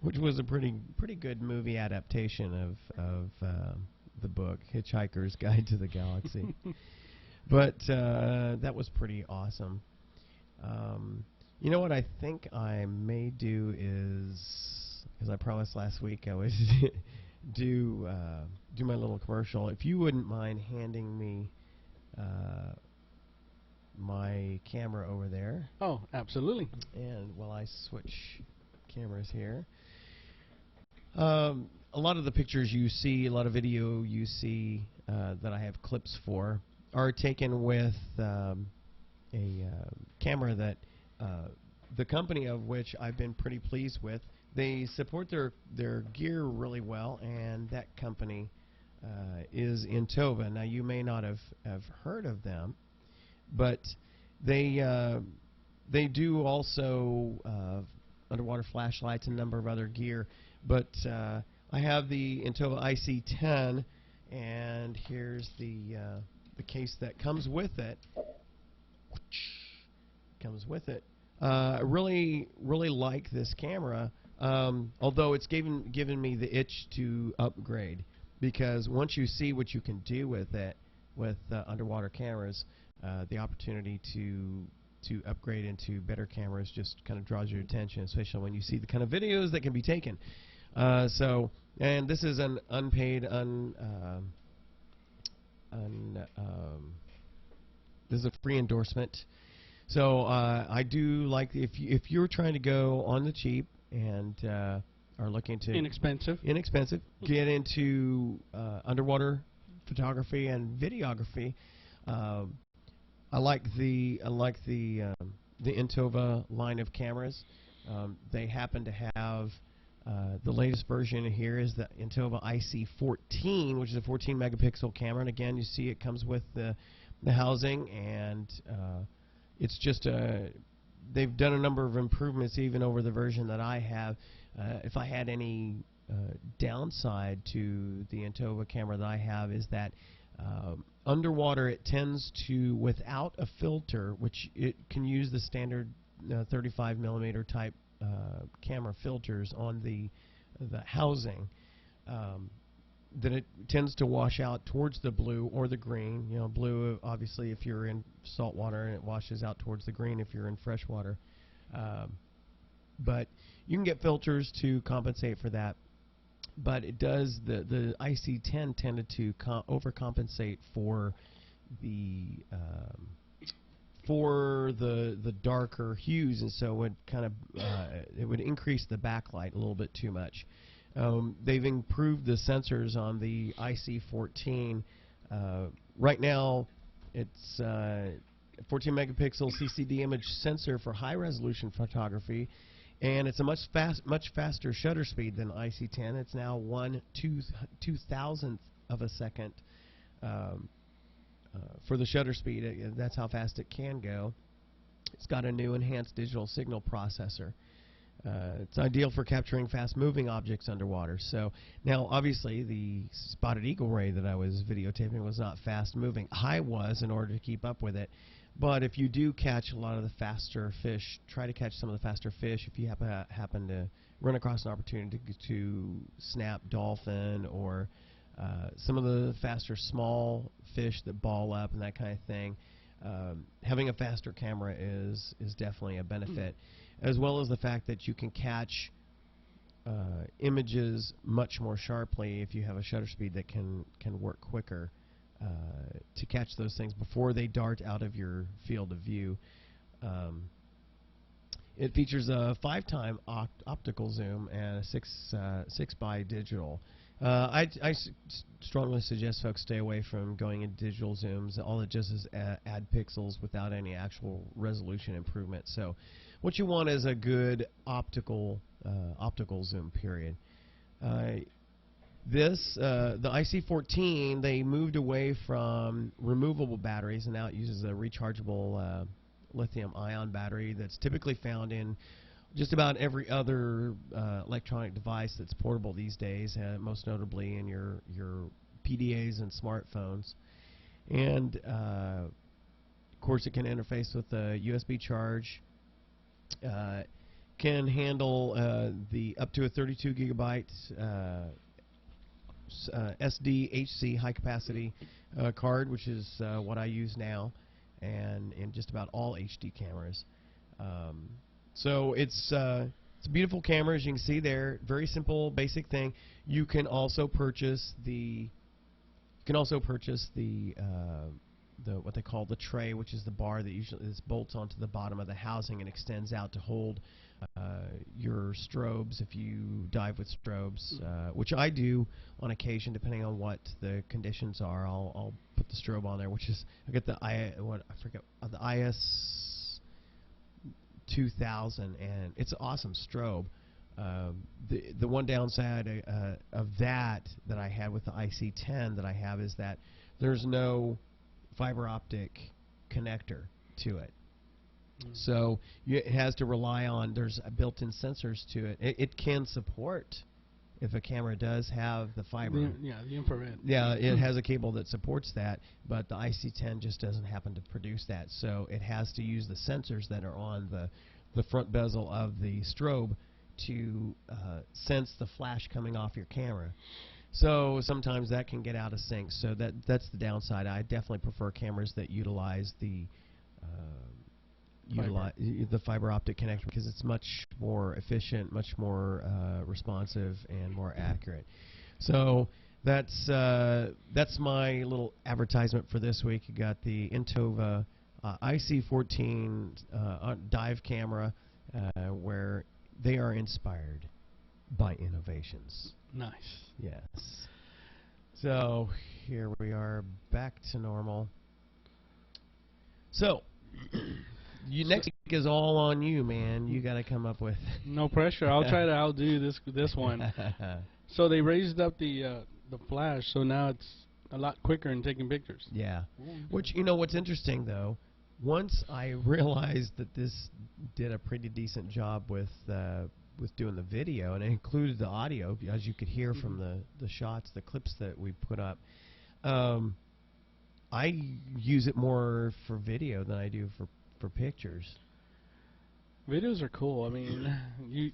Which was a pretty good movie adaptation of the book Hitchhiker's Guide to the Galaxy. But that was pretty awesome. You know what I think I may do is, because I promised last week I would do my little commercial. If you wouldn't mind handing me my camera over there. Oh, absolutely. And while I switch cameras here. A lot of the pictures you see, a lot of video you see that I have clips for are taken with a camera that the company of which I've been pretty pleased with. They support their gear really well, and that company is in Tova. Now, you may not have heard of them, but they do also underwater flashlights and a number of other gear. But I have the Intova IC10, and here's the case that comes with it. Comes with it. I really like this camera, although it's given me the itch to upgrade, because once you see what you can do with it, with underwater cameras, the opportunity to upgrade into better cameras just kind of draws your attention, especially when you see the kind of videos that can be taken. And this is an unpaid, this is a free endorsement. So I do like if you're trying to go on the cheap and are looking to Inexpensive. get into underwater photography and videography. I like the Intova line of cameras. They happen to have the latest version here is the Intova IC14, which is a 14 megapixel camera. And again, you see it comes with the housing, and it's just they've done a number of improvements even over the version that I have. If I had any downside to the Intova camera that I have is that underwater it tends to, without a filter, which it can use the standard 35 millimeter type camera filters on the housing, that it tends to wash out towards the blue or the green. You know, blue obviously if you're in salt water, and it washes out towards the green if you're in fresh water. But you can get filters to compensate for that. But it does, the IC10 tended to overcompensate for the darker hues, and so it kind of it would increase the backlight a little bit too much. They've improved the sensors on the IC14. Right now, it's 14 megapixel CCD image sensor for high resolution photography, and it's a much faster shutter speed than IC10. It's now 1/2000th of a second for the shutter speed. That's how fast it can go. It's got a new enhanced digital signal processor. It's ideal for capturing fast-moving objects underwater. So now, obviously, the spotted eagle ray that I was videotaping was not fast-moving. I was in order to keep up with it. But if you do catch a lot of the faster fish, try to catch some of the faster fish. If you happen to run across an opportunity to snap dolphin or some of the faster small fish that ball up and that kind of thing, having a faster camera is definitely a benefit, as well as the fact that you can catch images much more sharply if you have a shutter speed that can work quicker to catch those things before they dart out of your field of view. It features a 5-time optical zoom and a 6 by digital. I strongly suggest folks stay away from going into digital zooms. All it does is add pixels without any actual resolution improvement. So what you want is a good optical zoom, period. The IC14, they moved away from removable batteries, and now it uses a rechargeable lithium-ion battery that's typically found in just about every other electronic device that's portable these days, most notably in your PDAs and smartphones. And of course, it can interface with a USB charge. Can handle the up to a 32 gigabyte SDHC high capacity card, which is what I use now, and in just about all HD cameras. So it's a beautiful camera, as you can see there. Very simple, basic thing. You can also purchase the what they call the tray, which is the bar that usually bolts onto the bottom of the housing and extends out to hold your strobes if you dive with strobes, which I do on occasion, depending on what the conditions are. I'll put the strobe on there, which is I get the IS 2000, and it's an awesome strobe. The one downside of that I had with the IC10 that I have is that there's no fiber optic connector to it. So it has to rely on, there's built-in sensors to it. It can support, if a camera does have the fiber. The infrared. Yeah, it has a cable that supports that, but the IC10 just doesn't happen to produce that. So it has to use the sensors that are on the front bezel of the strobe to sense the flash coming off your camera. So sometimes that can get out of sync. So that's the downside. I definitely prefer cameras that utilize the fiber optic connector, because it's much more efficient, much more responsive, and more accurate. So that's my little advertisement for this week. You got the Intova IC-14 dive camera where they are inspired by innovations. Nice. Yes. So here we are back to normal. So next week is all on you, man. You got to come up with. No pressure. I'll try to outdo this one. So they raised up the flash, so now it's a lot quicker in taking pictures. Yeah. Which, you know, what's interesting though, once I realized that this did a pretty decent job with doing the video, and it included the audio, as you could hear from the shots, the clips that we put up. I use it more for video than I do for pictures. Videos are cool. I mean,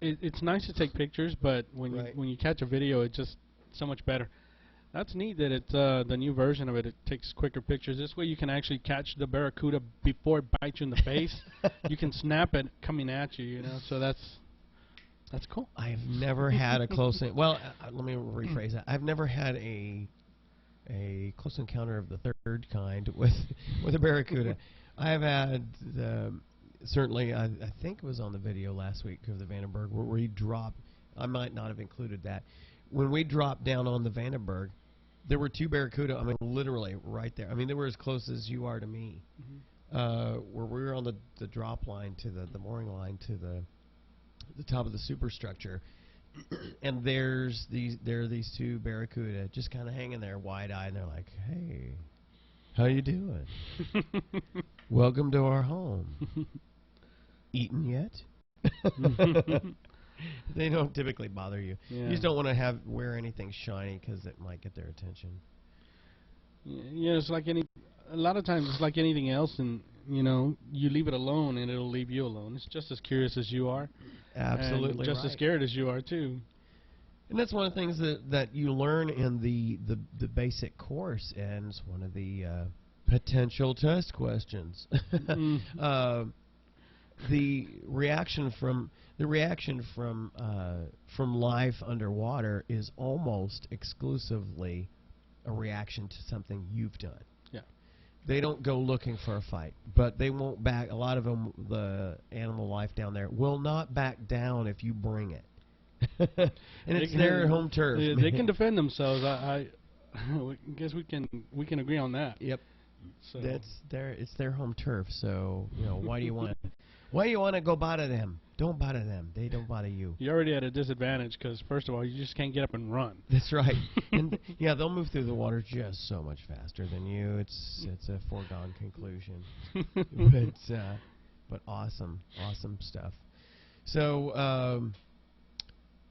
it's nice to take pictures, but when you catch a video, it's just so much better. That's neat that it's the new version of it. It takes quicker pictures. This way you can actually catch the barracuda before it bites you in the face. You can snap it coming at you, you know. So that's cool. I've never had a close let me rephrase that. I've never had a close encounter of the third kind with a barracuda. I have had certainly I think it was on the video last week of the Vandenberg where we dropped. I might not have included that. When we dropped down on the Vandenberg, there were two barracuda. I mean, literally right there. I mean, they were as close as you are to me. Where we were on the drop line to the mooring line to the top of the superstructure, and there are these two barracuda just kind of hanging there, wide-eyed, and they're like, "Hey, how you doing? Welcome to our home. Eaten yet?" They don't typically bother you. Yeah. You just don't want to wear anything shiny because it might get their attention. Yeah, it's like a lot of times it's like anything else, and you know, you leave it alone and it'll leave you alone. It's just as curious as you are. Absolutely, and just as scared as you are too. And that's one of the things that you learn in the basic course, and it's one of the potential test questions. The reaction from life underwater is almost exclusively a reaction to something you've done. Yeah. They don't go looking for a fight, but they won't back. A lot of them, the animal life down there, will not back down if you bring it. And it's their home turf. They can defend themselves. I guess we can agree on that. Yep. So It's their home turf. So you know, why do you want to go bother them? Don't bother them. They don't bother you. You're already at a disadvantage because first of all, you just can't get up and run. That's right. And yeah, they'll move through the water just so much faster than you. It's a foregone conclusion. But awesome stuff. So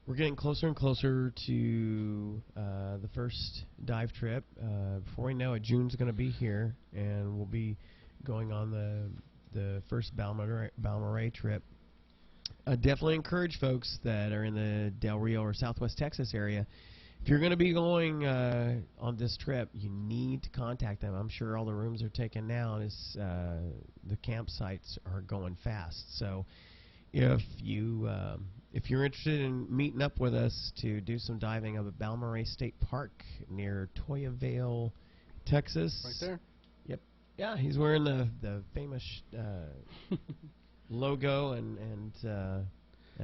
we're getting closer and closer to the first dive trip. Before we know it, June's going to be here, and we'll be going on the first Balmorhea trip. Definitely encourage folks that are in the Del Rio or Southwest Texas area. If you're going to be going on this trip, you need to contact them. I'm sure all the rooms are taken now, and the campsites are going fast. So if you're interested in meeting up with us to do some diving up at Balmorhea State Park near Toyavale, Texas. Right there. Yep. Yeah, he's wearing the famous logo and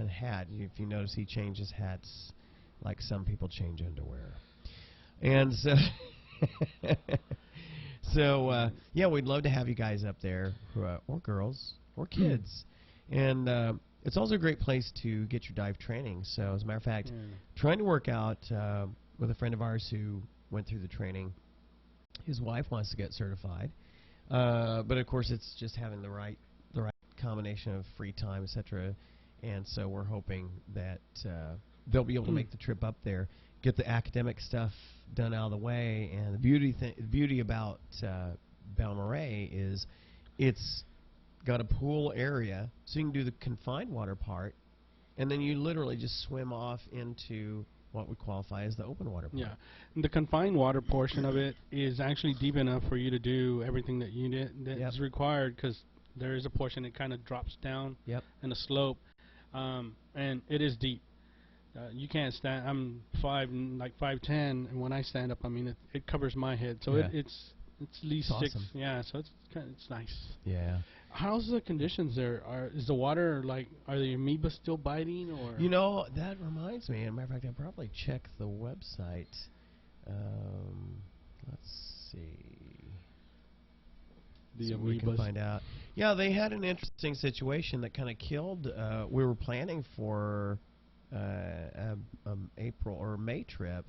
hat. If you notice, he changes hats like some people change underwear. And so, yeah, we'd love to have you guys up there, or girls, or kids. And it's also a great place to get your dive training. So, as a matter of fact, trying to work out with a friend of ours who went through the training. His wife wants to get certified, but of course, it's just having the right combination of free time, etc. And so we're hoping that they'll be able to make the trip up there, get the academic stuff done out of the way. And the beauty about Balmorhea is it's got a pool area, so you can do the confined water part, and then you literally just swim off into what would qualify as the open water part. Yeah, and the confined water portion of it is actually deep enough for you to do everything that you is required, because there is a portion that kind of drops down in a slope, and it is deep. You can't stand. I'm 5'10", and when I stand up, I mean it covers my head, so it's at least awesome. 6. Yeah, so It's nice. Yeah. How's the conditions there? Is the water like? Are the amoeba still biting or? You know, that reminds me. As a matter of fact, I'll probably check the website. Let's see. The So we can find out. Yeah, they had an interesting situation that kind of killed. We were planning for April or May trip,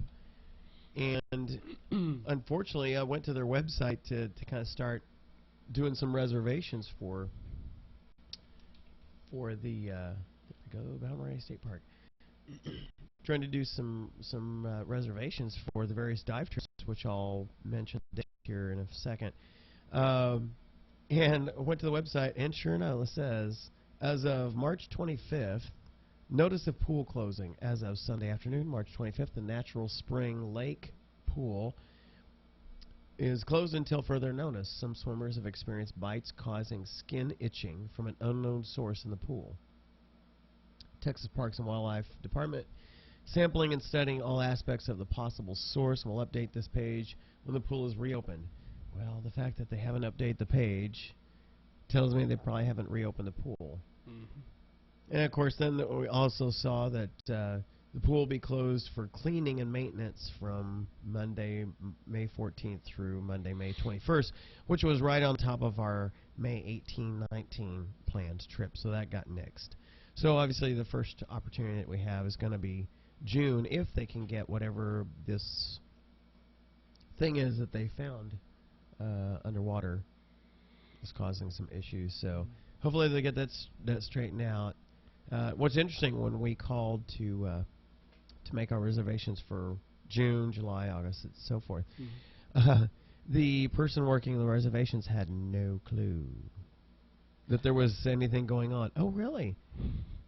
and unfortunately, I went to their website to kind of start doing some reservations for the Balmorhea State Park. Trying to do some reservations for the various dive trips, which I'll mention here in a second. And I went to the website, and sure enough, it says, as of March 25th, notice of pool closing. As of Sunday afternoon, March 25th, the Natural Spring Lake pool is closed until further notice. Some swimmers have experienced bites causing skin itching from an unknown source in the pool. Texas Parks and Wildlife Department sampling and studying all aspects of the possible source, and will update this page when the pool is reopened. Well, the fact that they haven't updated the page tells me they probably haven't reopened the pool. Mm-hmm. And of course, then we also saw that the pool will be closed for cleaning and maintenance from Monday, May 14th through Monday, May 21st, which was right on top of our May 18-19 planned trip, so that got nixed. So obviously the first opportunity that we have is going to be June, if they can get whatever this thing is that they found underwater is causing some issues. So hopefully they get that straightened out. What's interesting, when we called to make our reservations for June, July, August, and so forth, the person working the reservations had no clue that there was anything going on. Oh, really?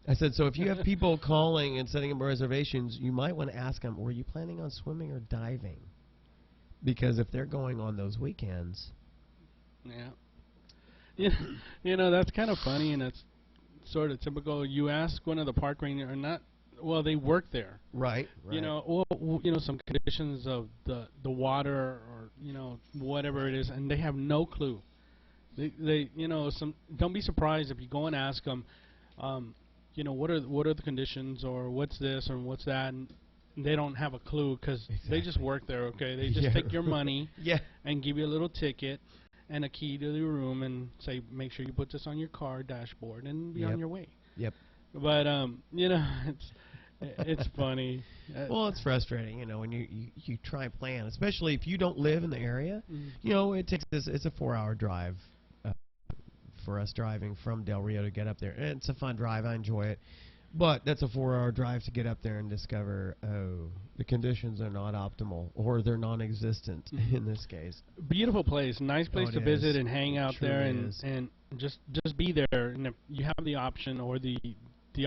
I said, so if you have people calling and setting up reservations, you might want to ask them, were you planning on swimming or diving? Because if they're going on those weekends... Yeah. You know, that's kind of funny, and it's sort of typical. You ask one of the park rangers, or not, well, they work there. Right. You know, some conditions of the water, or, you know, whatever it is, and they have no clue. They you know, don't be surprised if you go and ask them, you know, what are the conditions, or what's this, or what's that, and they don't have a clue, because they just work there, okay? They just take your money and give you a little ticket and a key to the room and say, make sure you put this on your car dashboard and be on your way. Yep. But, you know, it's funny. Well, it's frustrating, you know, when you try and plan, especially if you don't live in the area. You know, it's a 4-hour drive for us driving from Del Rio to get up there. And it's a fun drive. I enjoy it. But that's a 4-hour drive to get up there and discover, oh, the conditions are not optimal, or they're non-existent in this case. Beautiful place, nice place to visit and hang out there, and just be there. And if you have the option or the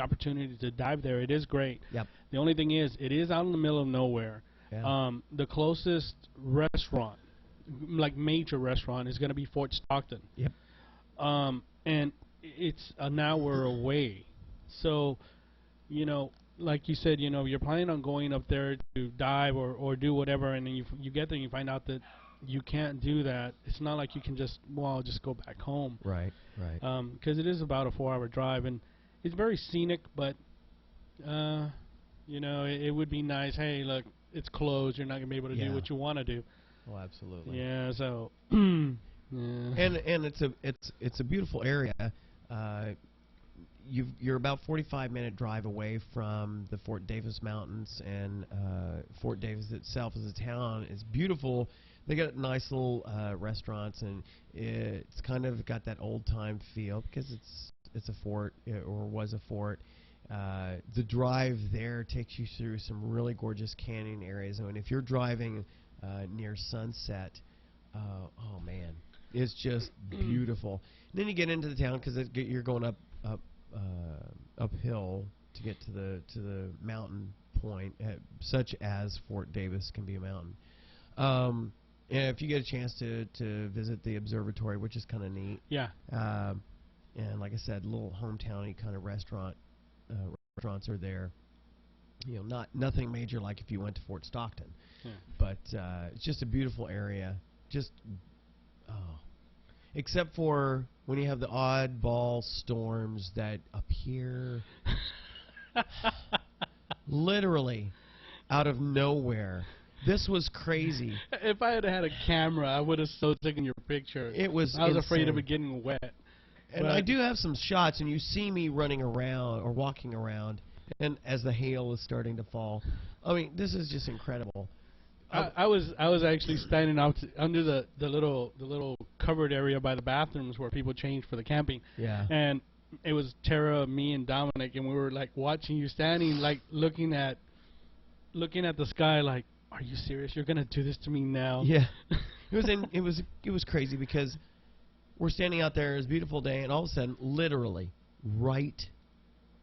opportunity to dive there, it is great. Yep. The only thing is, it is out in the middle of nowhere. Yeah. The closest restaurant, like major restaurant, is going to be Fort Stockton. Yep. And it's an hour away. So, you know, like you said, you know, you're planning on going up there to dive or do whatever, and then you get there and you find out that you can't do that. It's not like you can just go back home. Right. Because it is about a 4-hour drive, and it's very scenic, but, you know, it would be nice. Hey, look, it's closed. You're not going to be able to do what you want to do. Oh, absolutely. Yeah, so. And it's a beautiful area. You're about 45-minute drive away from the Fort Davis Mountains, and Fort Davis itself as a town is beautiful. They got nice little restaurants, and it's kind of got that old-time feel because it's a fort, or was a fort. The drive there takes you through some really gorgeous canyon areas, and if you're driving near sunset, oh man, it's just beautiful. And then you get into the town because you're going uphill to get to the mountain point, such as Fort Davis can be a mountain. And if you get a chance to visit the observatory, which is kind of neat. Yeah. And like I said, little hometown-y kind of restaurants are there. You know, nothing major like if you went to Fort Stockton. Yeah. But it's just a beautiful area. Just except for when you have the oddball storms that appear literally out of nowhere. This was crazy. If I had had a camera, I would have so taken your picture. It was I was afraid of insane. it getting wet. And I do have some shots, and you see me running around or walking around, and as the hail is starting to fall. I mean, this is just incredible. I was actually standing out under the little covered area by the bathrooms where people change for the camping. Yeah. And it was Tara, me, and Dominic, and we were like watching you standing, like looking at the sky, like, are you serious? You're gonna do this to me now? Yeah. It was crazy because we're standing out there. It's a beautiful day, and all of a sudden, literally, right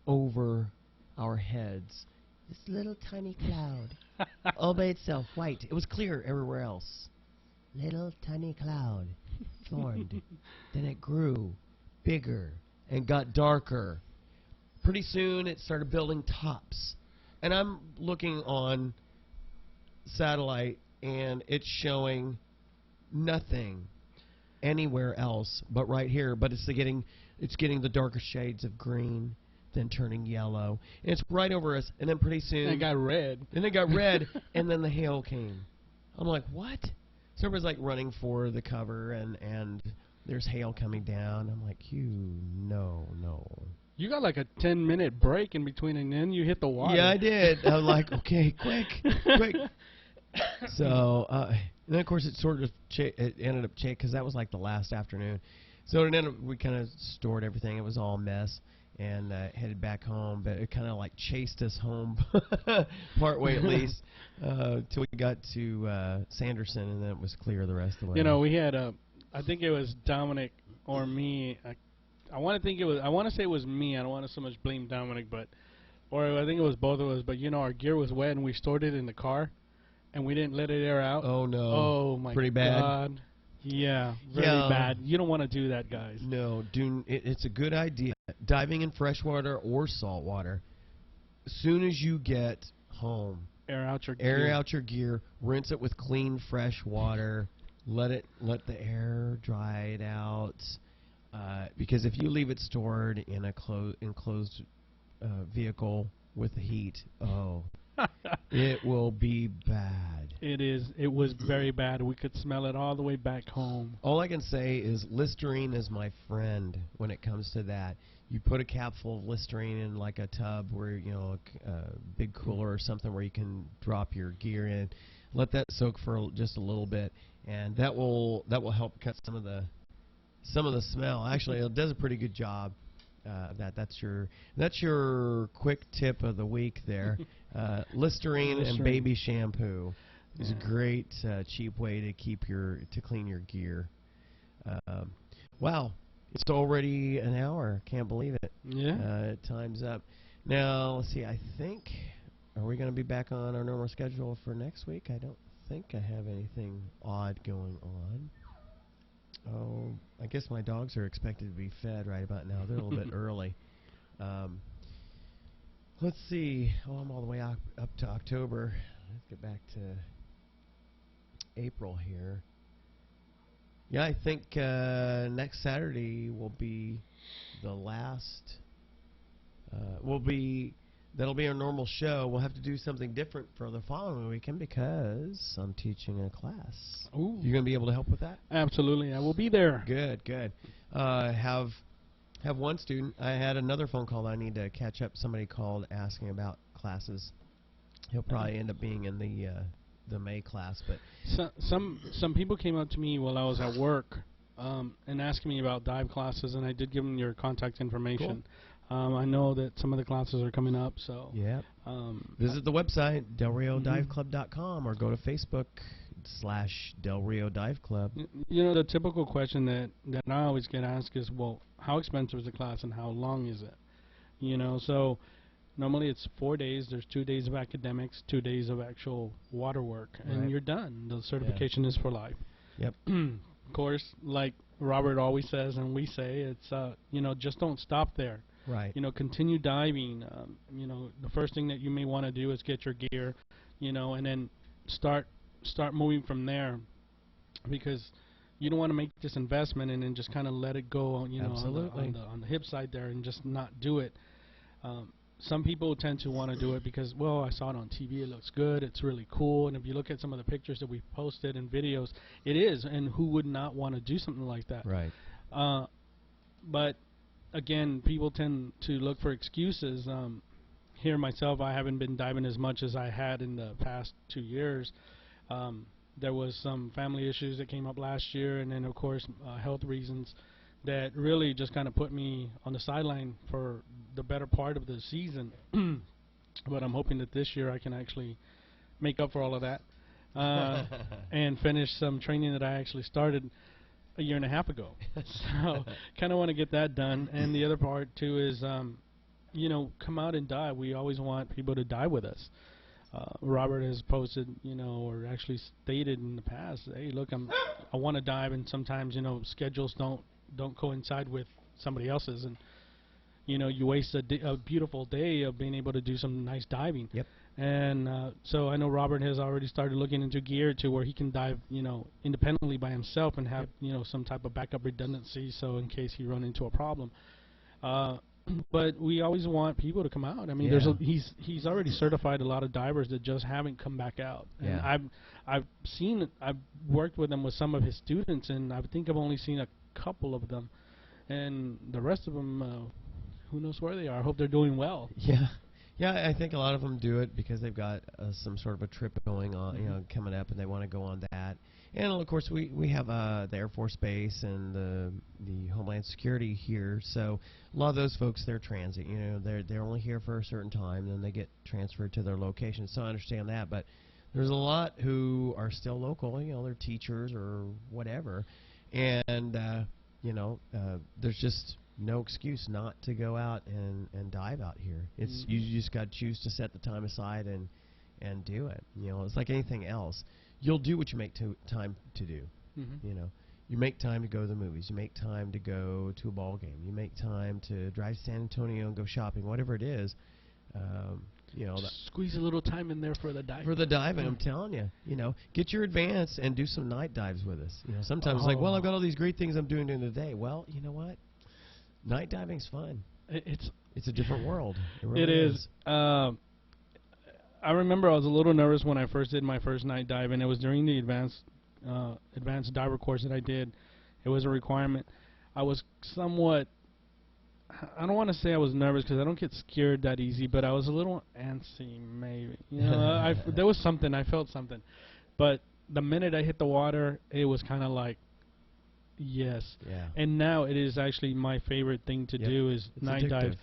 over our heads, this little tiny cloud, all by itself, white. It was clear everywhere else. Little tiny cloud formed. Then it grew bigger and got darker. Pretty soon, it started building tops. And I'm looking on satellite, and it's showing nothing anywhere else but right here. But it's getting the darker shades of green, then turning yellow. And it's right over us, and then pretty soon And it got red. And it got red, and then the hail came. I'm like, what? So everybody's like running for the cover, and there's hail coming down. I'm like, no. You got like a 10-minute break in between, and then you hit the water. Yeah, I did. I'm like, okay, quick. So, and then of course it sort of it ended up because that was like the last afternoon. So it ended up, we kind of stored everything. It was all a mess, and headed back home. But it kind of like chased us home, part way at least, till we got to Sanderson, and then it was clear the rest of the way. You know, we had I think it was Dominic or me. I want to say it was me. I don't want to so much blame Dominic, or I think it was both of us. But you know, our gear was wet, and we stored it in the car, and we didn't let it air out. Oh no! Oh my Pretty bad. God! Yeah, very bad. You don't want to do that, guys. No, it's a good idea. Diving in fresh water or salt water. As soon as you get home, air out your gear. Rinse it with clean, fresh water. Let the air dry it out. Because if you leave it stored in a enclosed vehicle with the heat, it will be bad. It was very bad. We could smell it all the way back home. All I can say is Listerine is my friend when it comes to that. You put a cap full of Listerine in like a tub where, you know, a big cooler or something where you can drop your gear in. Let that soak for just a little bit, and that will help cut some of the smell. Actually, it does a pretty good job. That's your quick tip of the week there. Listerine and baby shampoo is a great cheap way to clean your gear. Wow, it's already an hour. Can't believe it. Yeah. Time's up. Now let's see. I think, are we going to be back on our normal schedule for next week? I don't think I have anything odd going on. Oh, I guess my dogs are expected to be fed right about now. They're a little bit early. Let's see. Oh, I'm all the way up to October. Let's get back to April here. Yeah, I think next Saturday will be the last. That'll be our normal show. We'll have to do something different for the following weekend because I'm teaching a class. Ooh. You gonna be able to help with that? Absolutely, I will be there. Good. Have one student. I had another phone call that I need to catch up. Somebody called asking about classes. He'll probably end up being in the May class, but some people came up to me while I was at work and asking me about dive classes, and I did give them your contact information. Cool. I know that some of the classes are coming up, so yeah. Visit the website delriodiveclub.com or go to Facebook/Del Rio Dive Club. You know, the typical question that I always get asked is, well, how expensive is the class and how long is it? You know, so normally it's 4 days. There's 2 days of academics, 2 days of actual water work, and you're done. The certification is for life. Yep. Of course, like Robert always says and we say, it's you know, just don't stop there. Right. You know, continue diving. You know, the first thing that you may want to do is get your gear, you know, and then start moving from there, because you don't want to make this investment and then just kind of let it go, you know, Absolutely. on the hip side there and just not do it. Some people tend to want to do it because, well, I saw it on TV, it looks good, it's really cool, and if you look at some of the pictures that we've posted and videos, it is, and who would not want to do something like that? Right. But again, people tend to look for excuses. Here myself, I haven't been diving as much as I had in the past 2 years. There was some family issues that came up last year, and then of course health reasons that really just kind of put me on the sideline for the better part of the season. But I'm hoping that this year I can actually make up for all of that and finish some training that I actually started a year and a half ago. So kind of want to get that done. And the other part too is, you know, come out and dive. We always want people to dive with us. Robert has posted, you know, or actually stated in the past, hey, look, I want to dive, and sometimes, you know, schedules don't coincide with somebody else's, and you know, you waste a beautiful day of being able to do some nice diving. Yep. And so I know Robert has already started looking into gear to where he can dive, you know, independently by himself and have, you know, some type of backup redundancy, so in case he run into a problem. But we always want people to come out. I mean, he's already certified a lot of divers that just haven't come back out. And I've worked with him with some of his students, and I think I've only seen a couple of them, and the rest of them, who knows where they are. I hope they're doing well. Yeah, I think a lot of them do it because they've got some sort of a trip going on, you know, coming up, and they want to go on that. And of course, we have the Air Force Base and the Homeland Security here, so a lot of those folks, they're transit. You know, they're only here for a certain time, and then they get transferred to their location. So I understand that, but there's a lot who are still local. You know, they're teachers or whatever, and you know, there's just no excuse not to go out and dive out here. It's you just got to choose to set the time aside and do it. You know, it's like anything else. You'll do what you make time to do. You know, you make time to go to the movies. You make time to go to a ball game. You make time to drive to San Antonio and go shopping. Whatever it is, you know, squeeze a little time in there for the diving. For the diving, I'm telling you. You know, get your advance and do some night dives with us. You know, sometimes it's like, well, I've got all these great things I'm doing during the day. Well, you know what? Night diving's fun. It's a different world. It really is. I remember I was a little nervous when I first did my first night dive, and it was during the advanced diver course that I did. It was a requirement. I was somewhat, I don't want to say I was nervous because I don't get scared that easy, but I was a little antsy maybe. You know, there was something, I felt something. But the minute I hit the water, it was kind of like, yes. Yeah. And now it is actually my favorite thing to do is night dive.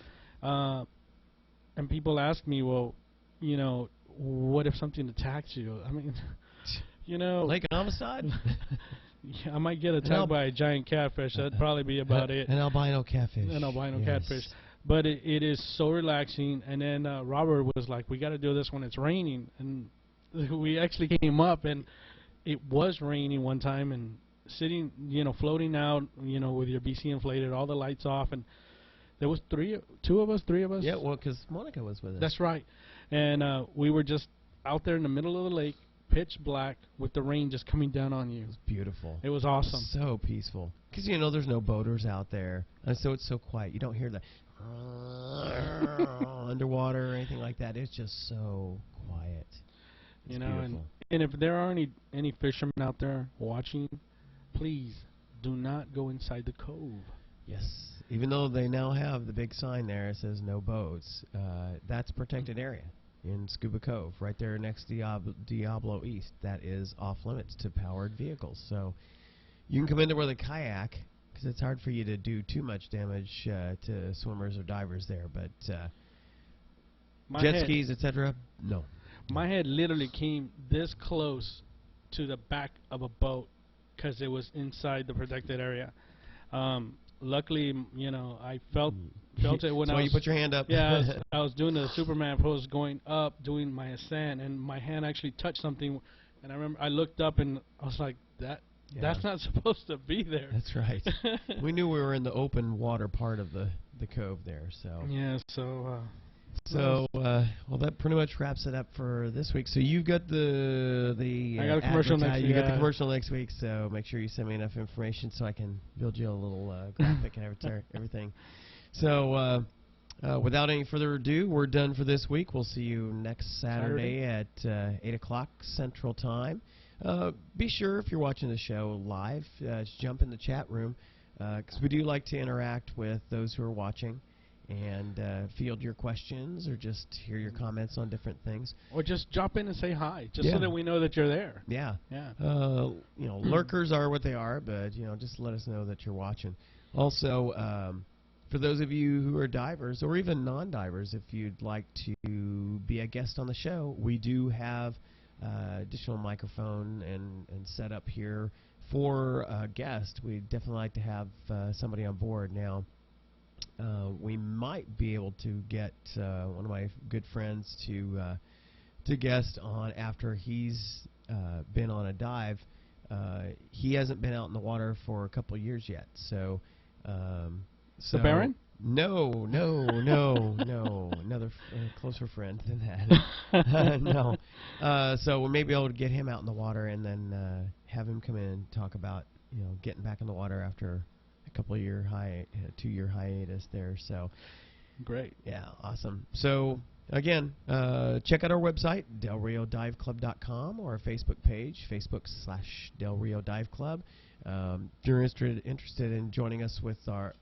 And people ask me, well, you know, what if something attacks you? I mean, you know, like an homicide? Yeah, I might get attacked by a giant catfish. That'd probably be about it. An albino catfish. An albino catfish. But it is so relaxing. And then Robert was like, we got to do this when it's raining. And we actually came up, and it was raining one time, and sitting, you know, floating out, you know, with your BC inflated, all the lights off, and there was three of us. Yeah, well, because Monica was with us. That's right. And we were just out there in the middle of the lake, pitch black, with the rain just coming down on you. It was beautiful. It was awesome. So peaceful. Because, you know, there's no boaters out there, and so it's so quiet. You don't hear the underwater or anything like that. It's just so quiet. It's you know, beautiful. and if there are any fishermen out there watching, please do not go inside the cove. Yes. Even though they now have the big sign there, it says no boats. That's protected area in Scuba Cove, right there next to Diablo East. That is off limits to powered vehicles. So you can come in there with a kayak, because it's hard for you to do too much damage to swimmers or divers there. But jet skis, etc., no. My head literally came this close to the back of a boat because it was inside the protected area. Luckily, you know, I felt it when you put your hand up. Yeah, I was doing the Superman pose, going up, doing my ascent, and my hand actually touched something. And I remember I looked up, and I was like, that's not supposed to be there. That's right. We knew we were in the open water part of the cove there. So yeah, so So, well, that pretty much wraps it up for this week. So you've got the I got a commercial next week. You got the commercial next week. So make sure you send me enough information so I can build you a little graphic and everything. So without any further ado, we're done for this week. We'll see you next Saturday at 8 o'clock Central Time. Be sure if you're watching the show live, just jump in the chat room because we do like to interact with those who are watching. And field your questions or just hear your comments on different things. Or just drop in and say hi, just so that we know that you're there. Yeah. Yeah. Lurkers are what they are, but, just let us know that you're watching. Also, for those of you who are divers or even non-divers, if you'd like to be a guest on the show, we do have additional microphone and setup here for a guest. We'd definitely like to have somebody on board now. We might be able to get one of my good friends to guest on after he's been on a dive. He hasn't been out in the water for a couple of years yet. So, the Baron? No, another closer friend than that. No. So we may be able to get him out in the water and then have him come in and talk about getting back in the water after a couple of 2-year hiatus there. So great. Yeah, awesome. So again, check out our website, delriodiveclub.com, or our Facebook page, Facebook/Del Rio Dive Club. If you're interested in joining us with our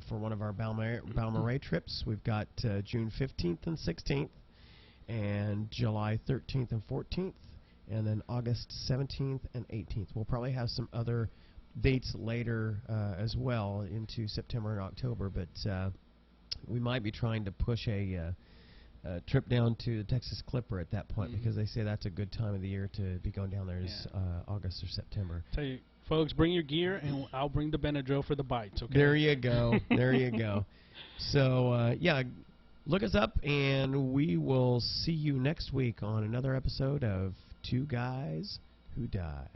for one of our Balmorhea trips, we've got June 15th and 16th, and July 13th and 14th, and then August 17th and 18th. We'll probably have some other dates later as well into September and October, but we might be trying to push a trip down to the Texas Clipper at that point because they say that's a good time of the year to be going down there is August or September. Tell you, folks, bring your gear and I'll bring the Benadryl for the bites, okay? There you go. There you go. So, look us up and we will see you next week on another episode of Two Guys Who Dive.